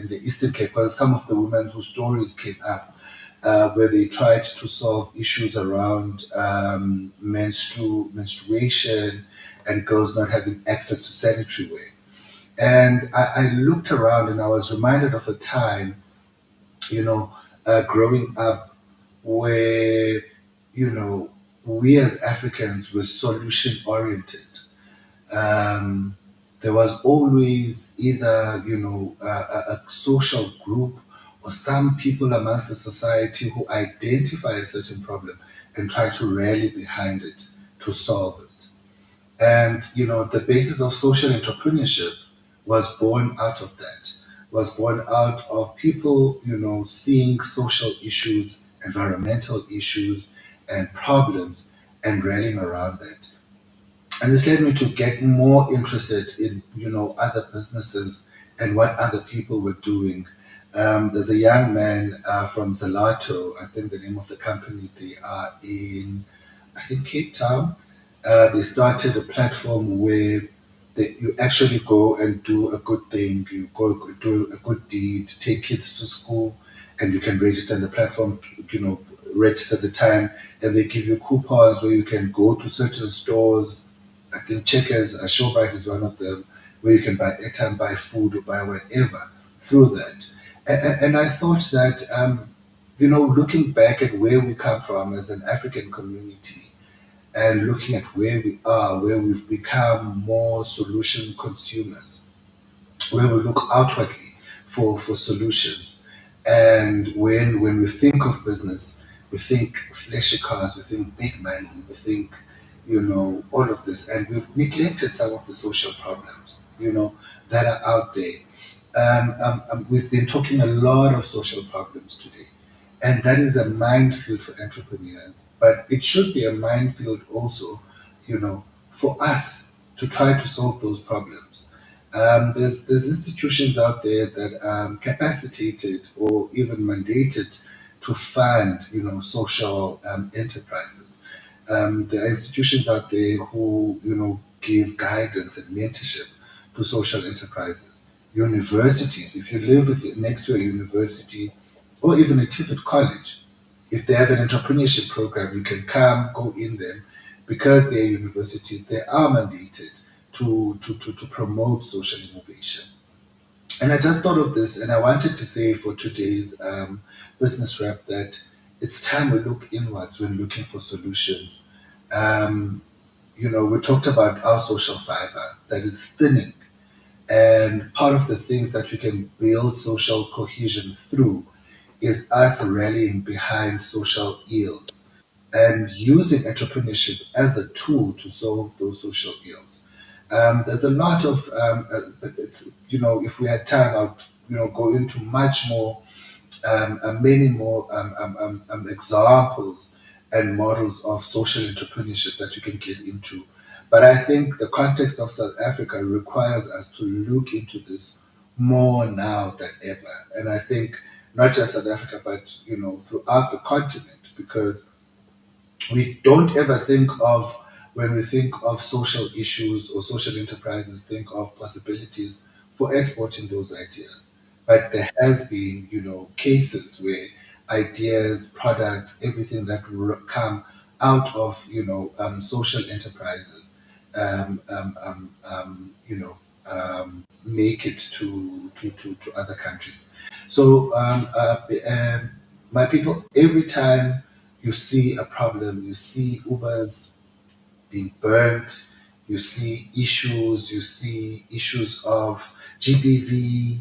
the Eastern Cape, because some of the women whose stories came up where they tried to solve issues around menstruation and girls not having access to sanitary wear. And I looked around and I was reminded of a time, you know, growing up where, you know, we as Africans were solution oriented. Um, there was always either, a social group or some people amongst the society who identify a certain problem and try to rally behind it to solve it. And, the basis of social entrepreneurship was born out of that, was born out of people, seeing social issues, environmental issues, and problems and rallying around that. And this led me to get more interested in, other businesses and what other people were doing. There's a young man from Zalato, I think the name of the company, they are in, I think, Cape Town. They started a platform where you actually go and do a good thing, you go do a good deed, take kids to school, and you can register in the platform, register the time, and they give you coupons where you can go to certain stores. I think Checkers, Shoprite is one of them, where you can buy airtime, buy food, or buy whatever through that. And I thought that, looking back at where we come from as an African community, and looking at where we are, where we've become more solution consumers, where we look outwardly for solutions. And when we think of business, we think flashy cars, we think big money, we think, all of this. And we've neglected some of the social problems, that are out there. We've been talking a lot of social problems today. And that is a minefield for entrepreneurs. But it should be a minefield also, for us to try to solve those problems. There's institutions out there that capacitated or even mandated to fund, social enterprises. There are institutions out there who, give guidance and mentorship to social enterprises. Universities, if you live next to a university or even a TVET college, if they have an entrepreneurship program, you can come, go in them, because they're a university, they are mandated to promote social innovation. And I just thought of this, and I wanted to say for today's business wrap that it's time we look inwards when looking for solutions. We talked about our social fiber that is thinning, and part of the things that we can build social cohesion through is us rallying behind social ills and using entrepreneurship as a tool to solve those social ills. There's a lot of, it's, if we had time, I'd, go into much more, many more examples and models of social entrepreneurship that you can get into. But I think the context of South Africa requires us to look into this more now than ever. And I think not just South Africa, but throughout the continent, because we don't ever think of, when we think of social issues or social enterprises, think of possibilities for exporting those ideas. But there has been, cases where ideas, products, everything that come out of, social enterprises, make it to other countries. So, my people, every time you see a problem, you see Ubers being burnt, you see issues of GBV,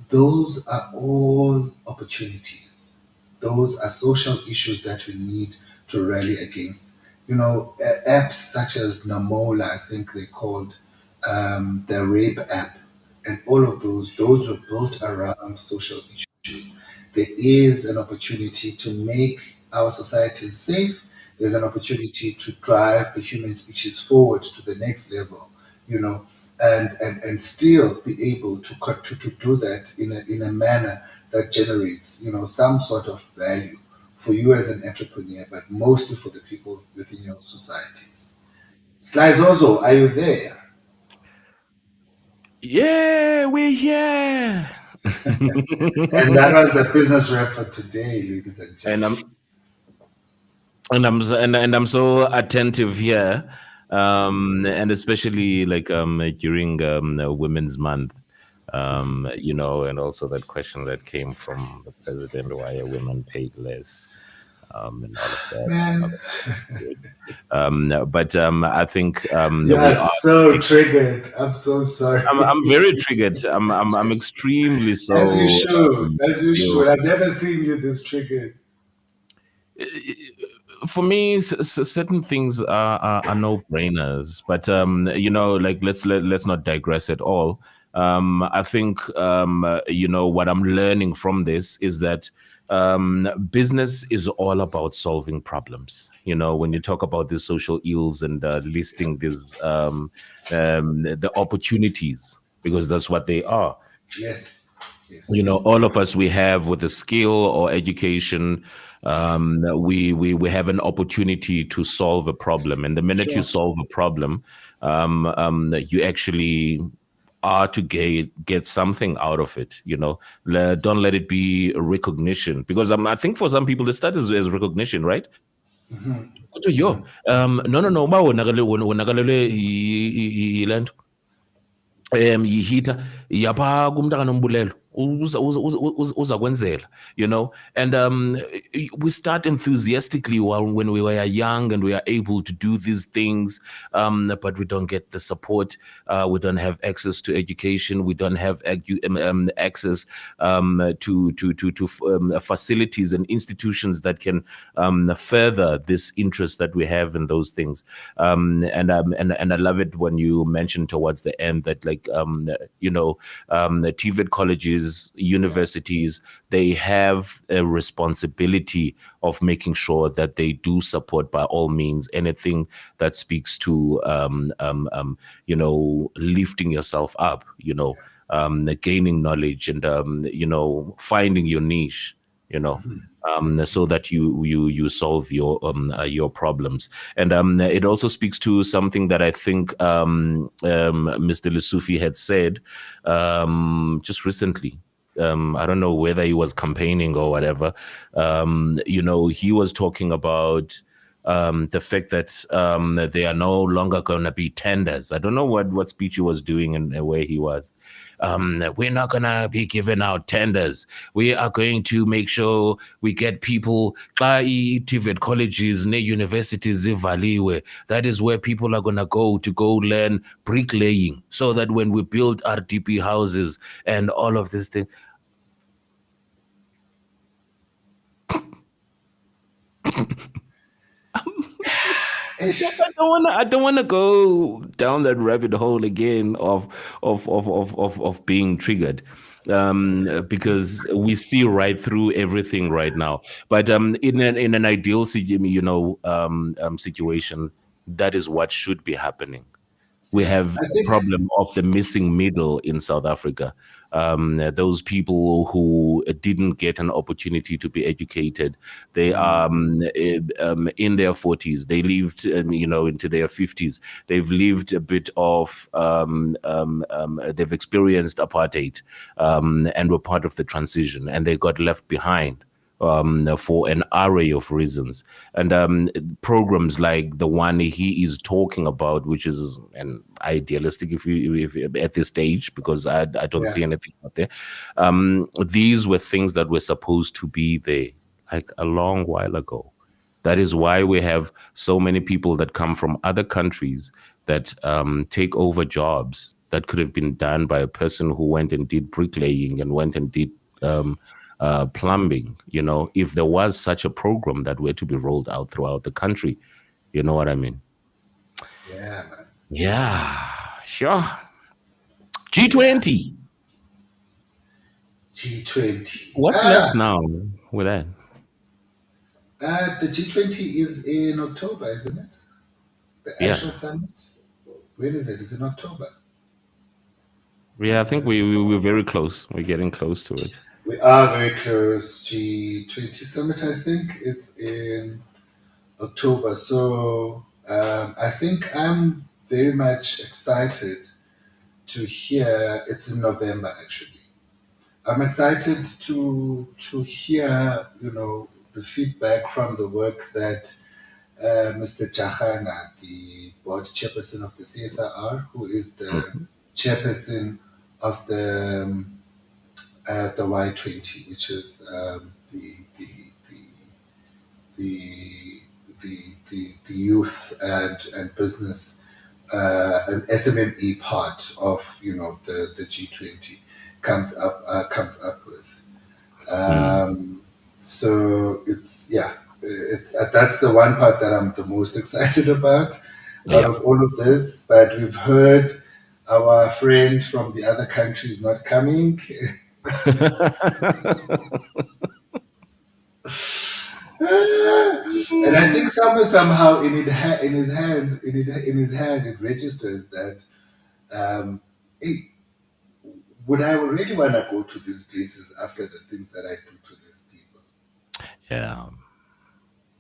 those are all opportunities. Those are social issues that we need to rally against. Apps such as Namola, I think they called, the rape app, and all of those were built around social issues. There is an opportunity to make our societies safe. There's an opportunity to drive the human species forward to the next level, you know. and still be able to do that in a manner that generates, some sort of value for you as an entrepreneur, but mostly for the people within your societies. Slyso, are you there? Yeah, we're here. And that was the business wrap for today, ladies and and gentlemen. I'm so attentive here, and especially like during Women's Month, and also that question that came from the president: why are women paid less, and all of that. Man, But I think you are we are. so triggered. I'm so sorry. I'm very triggered. I'm extremely As you so. should. As you Feel should. I've never seen you this triggered. for me, certain things are no-brainers. But like let's not digress at all. I think what I'm learning from this is that business is all about solving problems. When you talk about these social ills and listing these the opportunities, because that's what they are. Yes. Yes. All of us, we have with a skill or education, we have an opportunity to solve a problem, and the minute you solve a problem, you actually are to get something out of it. Don't let it be a recognition, because I think for some people it starts as recognition, right? Kodwa yo, no uba wonakalelwe yile nto yihita yapha kumntana nombulelo uza kwenzela, and we start enthusiastically when we were young and we are able to do these things, but we don't get the support. We don't have access to education. We don't have access to facilities and institutions that can further this interest that we have in those things. And I love it when you mentioned towards the end that, like, the TVET colleges, universities, they have a responsibility of making sure that they do support, by all means, anything that speaks to lifting yourself up, gaining knowledge, and finding your niche, so that you solve your problems. And it also speaks to something that I think Mr. Lesufi had said just recently. I don't know whether he was campaigning or whatever. He was talking about the fact that they are no longer going to be tenders. I don't know what speech he was doing and where he was. We're not going to be giving out tenders. We are going to make sure we get people. TVET colleges, universities, that is where people are going to go learn bricklaying, so that when we build RDP houses and all of these things. I don't wanna go down that rabbit hole again of being triggered, because we see right through everything right now. But in an ideal situation, that is what should be happening. We have a problem of the missing middle in South Africa. Those people who didn't get an opportunity to be educated, they are in their 40s. They lived, into their 50s. They've lived a bit of, they've experienced apartheid, and were part of the transition, and they got left behind. For an array of reasons, and programs like the one he is talking about, which is an idealistic, if at this stage, because I don't see anything out there. These were things that were supposed to be there like a long while ago. That is why we have so many people that come from other countries that take over jobs that could have been done by a person who went and did bricklaying and went and did plumbing. If there was such a program that were to be rolled out throughout the country, you know what I mean? Yeah, man. Yeah, sure. G20. G20. What's left now with that? The G20 is in October, isn't it? The actual summit. When is it? It's in October. Yeah, I think we're very close. We're getting close to it. We are very close. G20 Summit, I think it's in October. So I think I'm very much excited to hear. It's in November, actually. I'm excited to hear, the feedback from the work that Mr. Jahana, the board chairperson of the CSIR, who is the chairperson of the Y20, which is the youth and business and SMME part of the G20 comes up with. So it's that's the one part that I'm the most excited about out of all of this. But we've heard our friend from the other countries not coming. And I think somehow in his hand it registers that hey, would I really want to go to these places after the things that I do to these people?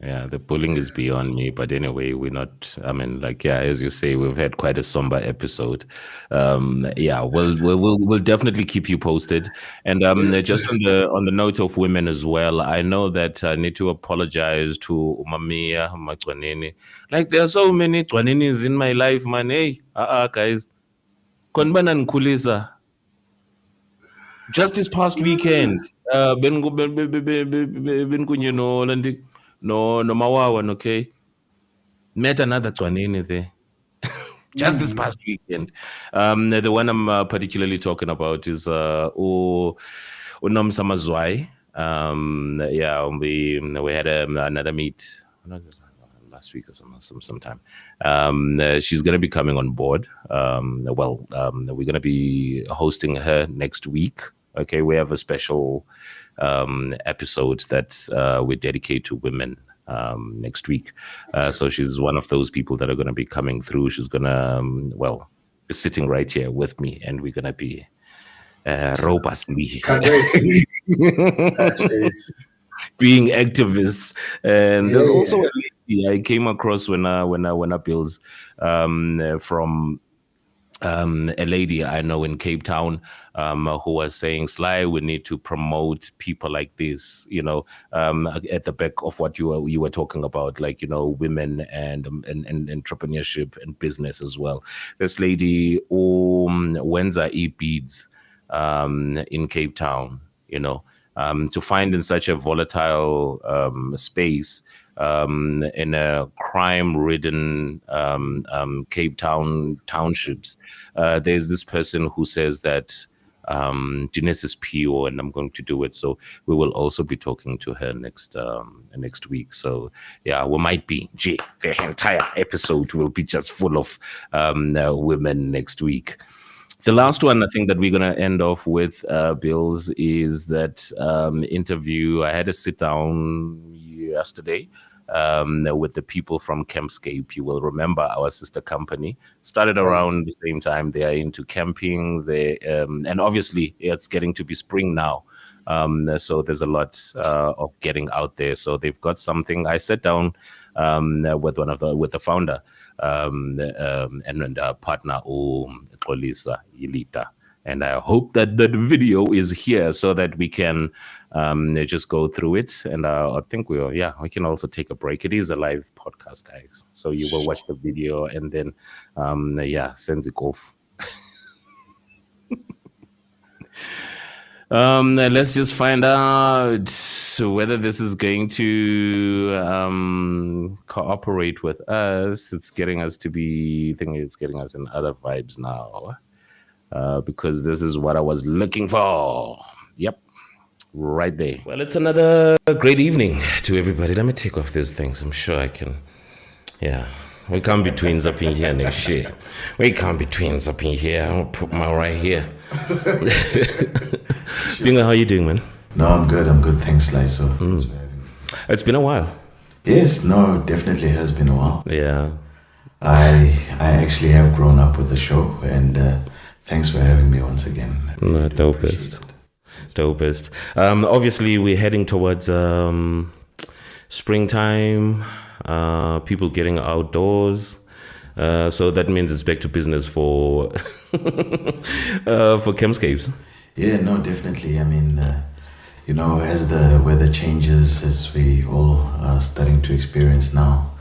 Yeah, the bullying is beyond me. But anyway, we're not. I mean, as you say, we've had quite a somber episode. We'll definitely keep you posted. And just on the note of women as well, I know that I need to apologize to Umamia Machwanini. Like there are so many Chwaninis in my life, man. Hey, guys, konbana nkulisa. Just this past weekend, ben kunye no mawawan, okay? Met another Chwanini there. Just this past weekend. The one I'm particularly talking about is Unam Samazwai. We had another meet last week or sometime. She's going to be coming on board. We're going to be hosting her next week. Okay, we have a special episode that we dedicate to women next week. So she's one of those people that are going to be coming through. She's going to, be sitting right here with me, and we're going to be robustly being activists. And there's also a lady I came across when I built from a lady I know in Cape Town who was saying, Sly, we need to promote people like this, at the back of what you were talking about, like, women and entrepreneurship and business as well. This lady, Wenza E-beads in Cape Town, to find in such a volatile space, in a crime-ridden Cape Town townships, there's this person who says that Dinesh is PO, and I'm going to do it. So we will also be talking to her next week. So yeah, we might be. The entire episode will be just full of women next week. The last one I think that we're going to end off with, Bills, is that interview. I had a sit down yesterday with the people from CAMPSCAPE. You will remember our sister company started around the same time. They are into camping. And obviously it's getting to be spring now. So there's a lot of getting out there. So they've got something. I sat down with the founder and partner, Xolisa Yilita. And I hope that that video is here so that we can just go through it. And I think we can also take a break. It is a live podcast, guys. So you will watch the video and then, send it off. Let's just find out whether this is going to cooperate with us. It's getting us it's getting us in other vibes now. Because this is what I was looking for. Yep, right there. Well, it's another great evening to everybody. Let me take off these things. I'm sure I can. Yeah, we can't be twins up in here next shit. We can't be twins up in here. I'm gonna put my right here. Binga, how you doing, man? No, I'm good. Thanks, Slyso. It's been a while. Yes, no, definitely has been a while. Yeah. I actually have grown up with the show, and thanks for having me once again. No, dopest. Dopest. Obviously, we're heading towards springtime, people getting outdoors. So that means it's back to business for CAMPSCAPES. Yeah, no, definitely. I mean, as the weather changes, as we all are starting to experience now,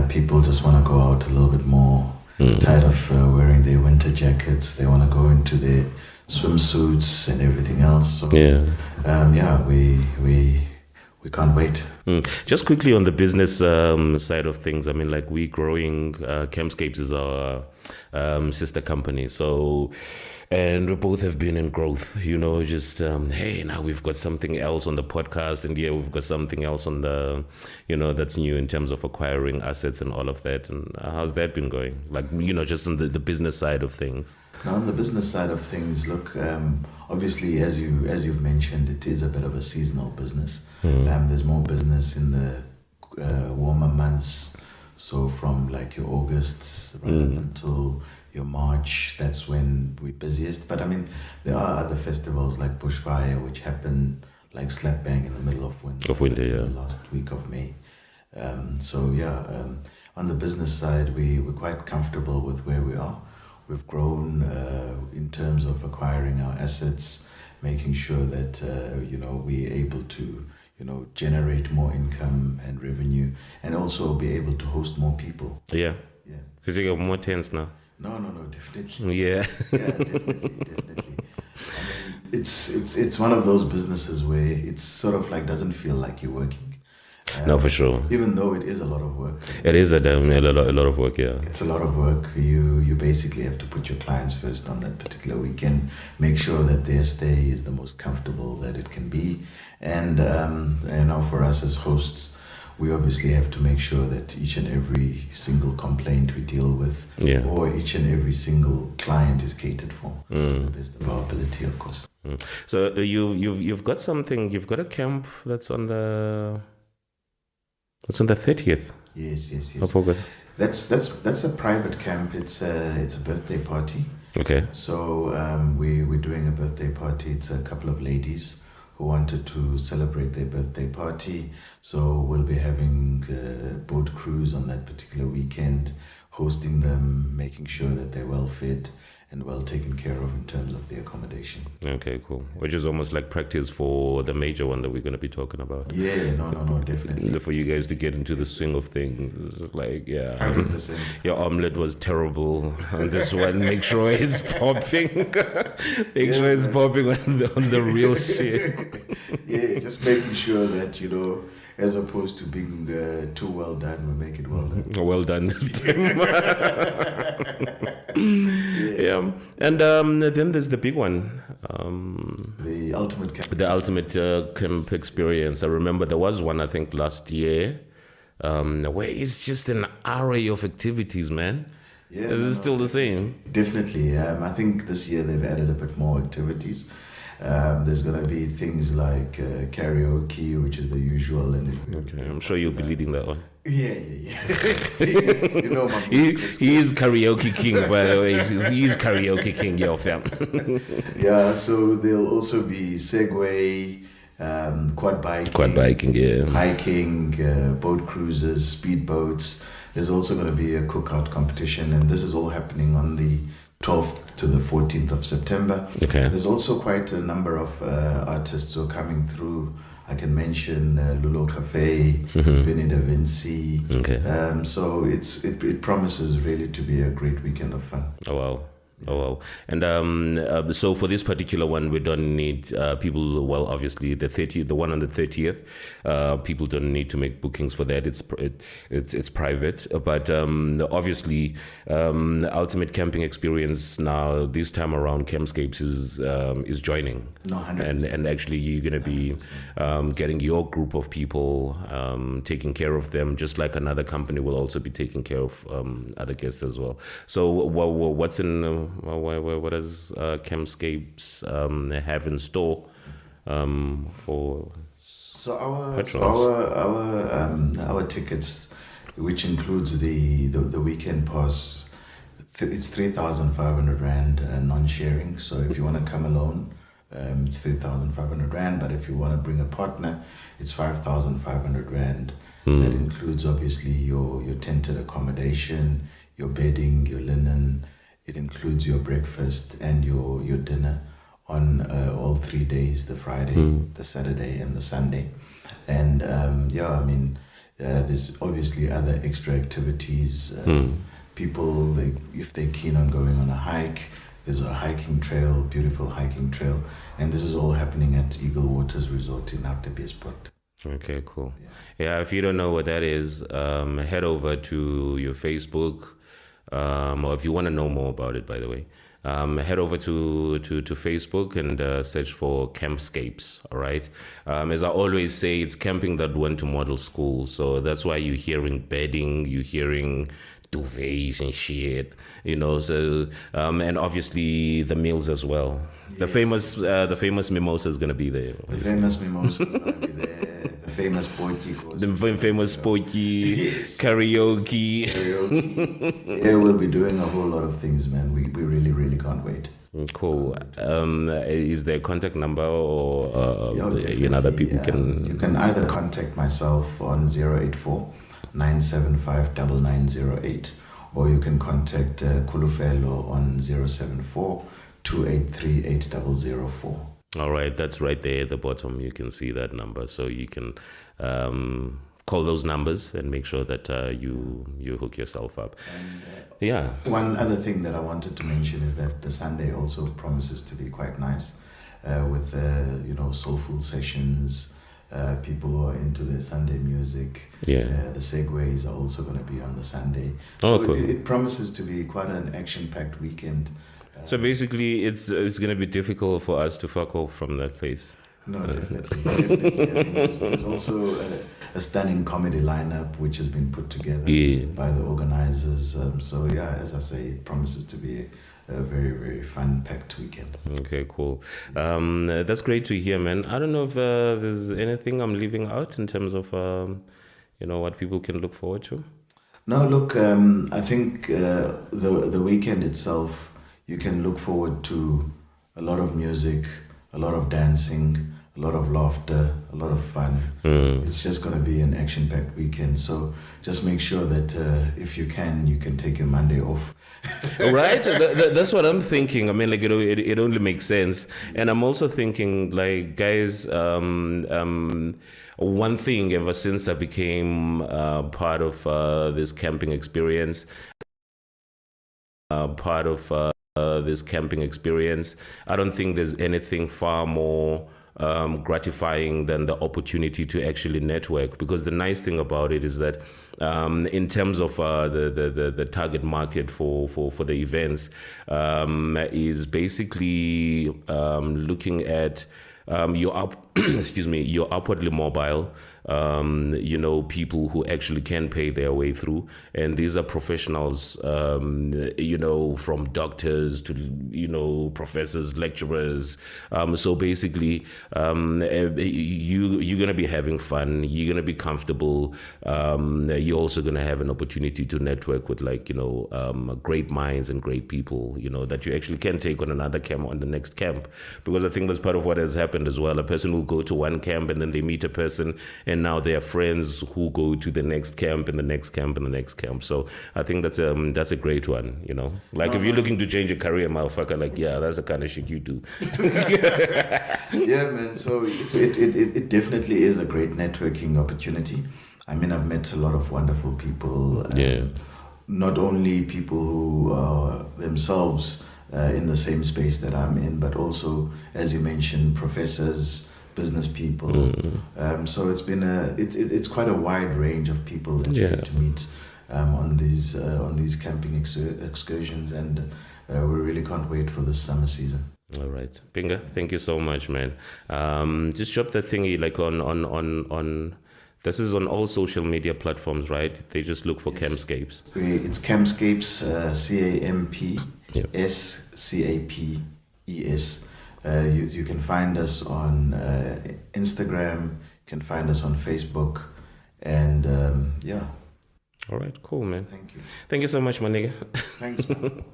people just want to go out a little bit more. Tired of wearing their winter jackets. They want to go into their swimsuits and everything else. So, we can't wait. Just quickly on the business side of things, I mean, like we growing, CAMPSCAPES is our sister company. So, and we both have been in growth, just, hey, now we've got something else on the podcast, and we've got something else on the, that's new in terms of acquiring assets and all of that. And how's that been going? Like, just on the business side of things. Now, on the business side of things, look, obviously, as you've mentioned, it is a bit of a seasonal business. There's more business in the warmer months. So from like your August right up until your March, that's when we're busiest. But I mean, there are other festivals like Bushfire, which happen like slap bang in the middle of winter. The last week of May. On the business side, we're quite comfortable with where we are. We've grown in terms of acquiring our assets, making sure that we're able to generate more income and revenue, and also be able to host more people. Yeah. Because you got more tents now. No, definitely. Yeah. Definitely. I mean, it's one of those businesses where it's sort of like doesn't feel like you're working. No, for sure. Even though it is a lot of work. It is a lot of work, yeah. It's a lot of work. You basically have to put your clients first on that particular weekend, make sure that their stay is the most comfortable that it can be. And for us as hosts, we obviously have to make sure that each and every single complaint we deal with, or each and every single client is catered for to the best of our ability, of course. So you've got something. You've got a camp that's on the 30th. Yes. I forgot. That's a private camp. It's a birthday party. Okay. So we're doing a birthday party. It's a couple of ladies who wanted to celebrate their birthday party. So we'll be having a boat cruise on that particular weekend, hosting them, making sure that they're well fed and well taken care of in terms of the accommodation. Okay, cool. Which is almost like practice for the major one that we're going to be talking about. Yeah, no, definitely. For you guys to get into the swing of things. It's like, 100%. Your omelet was terrible on this one. Make sure it's popping. Make sure it's popping on the real shit. Yeah, just making sure that, as opposed to being too well done, we make it well done. Well done this time. Yeah. And then there's the big one. The ultimate camp. The ultimate camp experience. I remember there was one, I think, last year, where it's just an array of activities, man. Yeah, is it still the same? Definitely. I think this year they've added a bit more activities. There's going to be things like karaoke, which is the usual. Okay, I'm sure you'll be leading that one. Yeah. He is karaoke king, by the way. He is karaoke king, yo, fam. Yeah, so there'll also be Segway, quad biking, yeah, hiking, boat cruises, speedboats. There's also going to be a cookout competition, and this is all happening on the 12th to the 14th of September. Okay. There's also quite a number of artists who are coming through. I can mention Lulo Cafe, Vinny Da Vinci. Okay. So it promises really to be a great weekend of fun. Oh, wow. Oh, wow. And so for this particular one, we don't need people. Well, obviously the one on the 30th, people don't need to make bookings for that. It's private. But obviously, Ultimate Camping Experience now this time around, CAMPSCAPES is joining. No, 100%. And actually, you're going to be getting your group of people, taking care of them, just like another company will also be taking care of other guests as well. So what's in what does CAMPSCAPES have in store for? So our tickets, which includes the weekend pass, It's 3,500 rand non-sharing. So if you want to come alone, it's 3,500 rand. But if you want to bring a partner, it's 5,500 rand. That includes obviously your tented accommodation, your bedding, your linen. It includes your breakfast and your dinner on all 3 days, the Friday, the Saturday, and the Sunday. And there's obviously other extra activities. People, if they're keen on going on a hike, there's a hiking trail, beautiful hiking trail. And this is all happening at Eagle Waters Resort in Hartbeespoort. Okay, cool. Yeah, if you don't know what that is, head over to your Facebook, or if you want to know more about it, by the way, head over to Facebook and search for CAMPSCAPES, all right? As I always say, it's camping that went to model school, so that's why you're hearing bedding, you're hearing duvets and shit, so and obviously the meals as well. Yes. The famous mimosa is gonna be there. The famous mimosa is gonna be there. The famous potty. The famous potty. Yes. Karaoke. Yeah, we'll be doing a whole lot of things, man. We really, really can't wait. Cool. Is there a contact number or that people can? You can either contact myself on 084 975 9908, or you can contact Kulufelo on 074 283 8004. All right, that's right there at the bottom. You can see that number, so you can call those numbers and make sure that you hook yourself up. And, one other thing that I wanted to mention is that the Sunday also promises to be quite nice, with soulful sessions. People who are into their Sunday music. The segways are also going to be on the Sunday. So cool. It promises to be quite an action-packed weekend. So basically, it's going to be difficult for us to fuck off from that place. No, definitely. I mean, there's also a stunning comedy lineup which has been put together by the organizers. As I say, it promises to be a very, very fun-packed weekend. Okay, cool. That's great to hear, man. I don't know if there's anything I'm leaving out in terms of, what people can look forward to. No, look, I think the weekend itself, you can look forward to a lot of music, a lot of dancing, a lot of laughter, a lot of fun. It's just going to be an action-packed weekend. So just make sure that if you can take your Monday off. Right? That's what I'm thinking. I mean, it only makes sense. And I'm also thinking, guys, one thing ever since I became part of this camping experience, I don't think there's anything far more gratifying than the opportunity to actually network, because the nice thing about it is that in terms of the target market for the events is basically looking at you're upwardly mobile, people who actually can pay their way through. And these are professionals, from doctors to, professors, lecturers. So basically, you're going to be having fun. You're going to be comfortable. You're also going to have an opportunity to network with great minds and great people, that you actually can take on another camp, on the next camp. Because I think that's part of what has happened as well. A person will go to one camp and then they meet a person, and now they are friends who go to the next camp and the next camp and the next camp. So I think that's a great one, if you're looking to change your career, motherfucker, that's the kind of shit you do. Yeah, man. So it definitely is a great networking opportunity. I mean, I've met a lot of wonderful people. Not only people who are themselves in the same space that I'm in, but also, as you mentioned, professors, business people. So it's been it's quite a wide range of people that you get to meet on these camping excursions, and we really can't wait for this summer season. All right, Pinga, thank you so much, man. Just drop that thingy on. This is on all social media platforms, right? They just look for CAMPSCAPES. It's CAMPSCAPES, CAMPSCAPES. You can find us on Instagram, you can find us on Facebook, and All right, cool, man. Thank you. Thank you so much, my nigga. Thanks, man.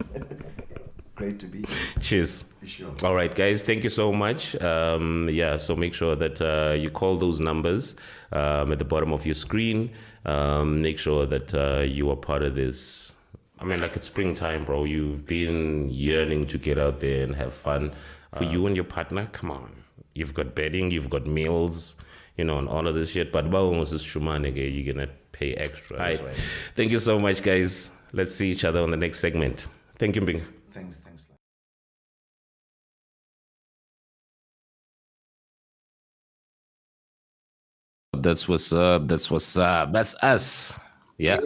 Great to be here. Cheers. Sure. All right, guys. Thank you so much. So make sure that you call those numbers at the bottom of your screen. Make sure that you are part of this. I mean, like, it's springtime, bro. You've been yearning to get out there and have fun. For you and your partner, come on. You've got bedding, you've got meals, and all of this shit. But you're gonna pay extra. Right. Thank you so much, guys. Let's see each other on the next segment. Thank you, Bing. Thanks. That's what's up. That's us. Yeah.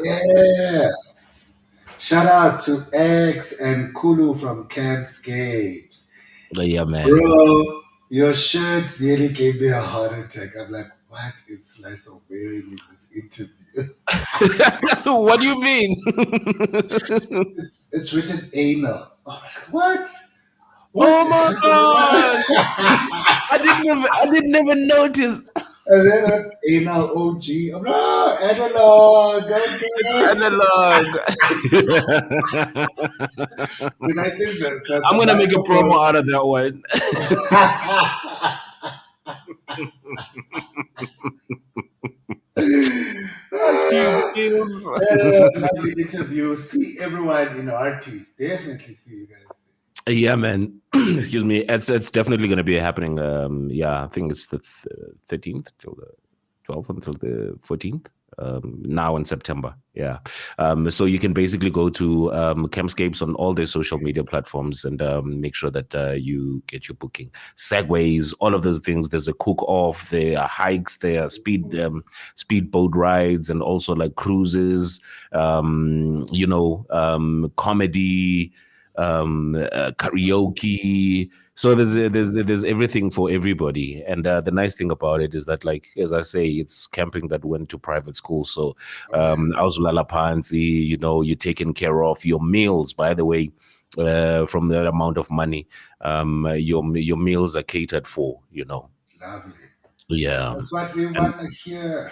Shout out to X and Kulu from CAMPSCAPES. Yeah, man. Bro, your shirt nearly gave me a heart attack. I'm like, what is Slyso wearing in this interview? What do you mean? It's written anal. Oh, what? Oh my god! I didn't even notice. And then anal OG. I'm like, oh, analog. Go get it. Analog. Because I think that I'm gonna make a promo out of that one. Lovely interview. See everyone in artists. Definitely see you guys. Yeah, man. Excuse me. It's definitely going to be happening. I think it's the 13th till the 12th until the 14th. Now in September. Yeah. So you can basically go to CAMPSCAPES on all their social media platforms and make sure that you get your booking. Segways, all of those things. There's a cook-off, there are hikes, there are speed boat rides, and also like cruises, comedy, karaoke. So there's everything for everybody, and the nice thing about it is that, like, as I say, it's camping that went to private school. So awuzulala phansi, you're taken care of. Your meals, by the way, from that amount of money, your meals are catered for. Lovely. Yeah, that's what we want to hear.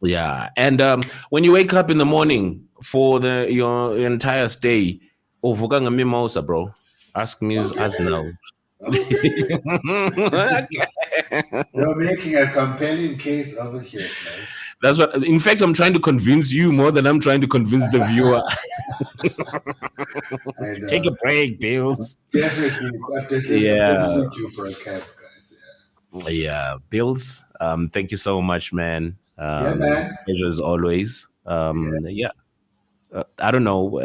Yeah, and when you wake up in the morning for your entire stay, ovukanga mimosa, bro. Ask me as now. Okay. You're making a compelling case over here, Slice. That's what. In fact, I'm trying to convince you more than I'm trying to convince the viewer. Take a break, Bills. Definitely. Yeah. Need you for a cab, guys. Yeah, Bills. Thank you so much, man. Yeah, man. Pleasure as always. Yeah. I don't know.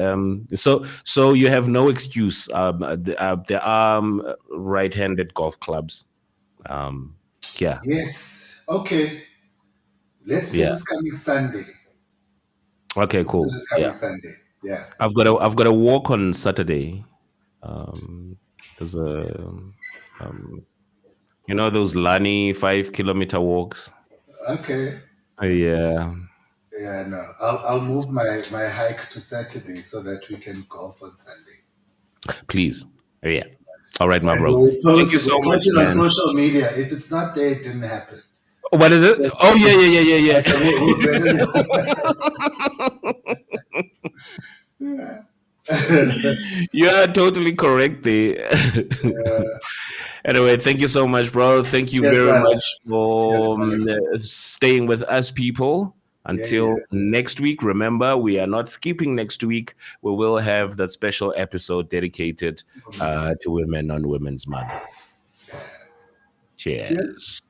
So you have no excuse. There are right-handed golf clubs. Yeah. Yes. Okay. Let's do this coming Sunday. Okay. Cool. This coming Sunday. Yeah. I've got a walk on Saturday. There's those Lani 5-kilometer walks. Okay. Yeah. Yeah, no. I'll move my hike to Saturday so that we can golf on Sunday. Please. Yeah. All right, my bro. Thank you so much, man. On social media. If it's not there, it didn't happen. What is it? Oh, yeah. You're totally correct there. Anyway, thank you so much, bro. Thank you very much for staying with us, people. Until next week, remember, we are not skipping next week. We will have that special episode dedicated to Women on Women's Month. Cheers.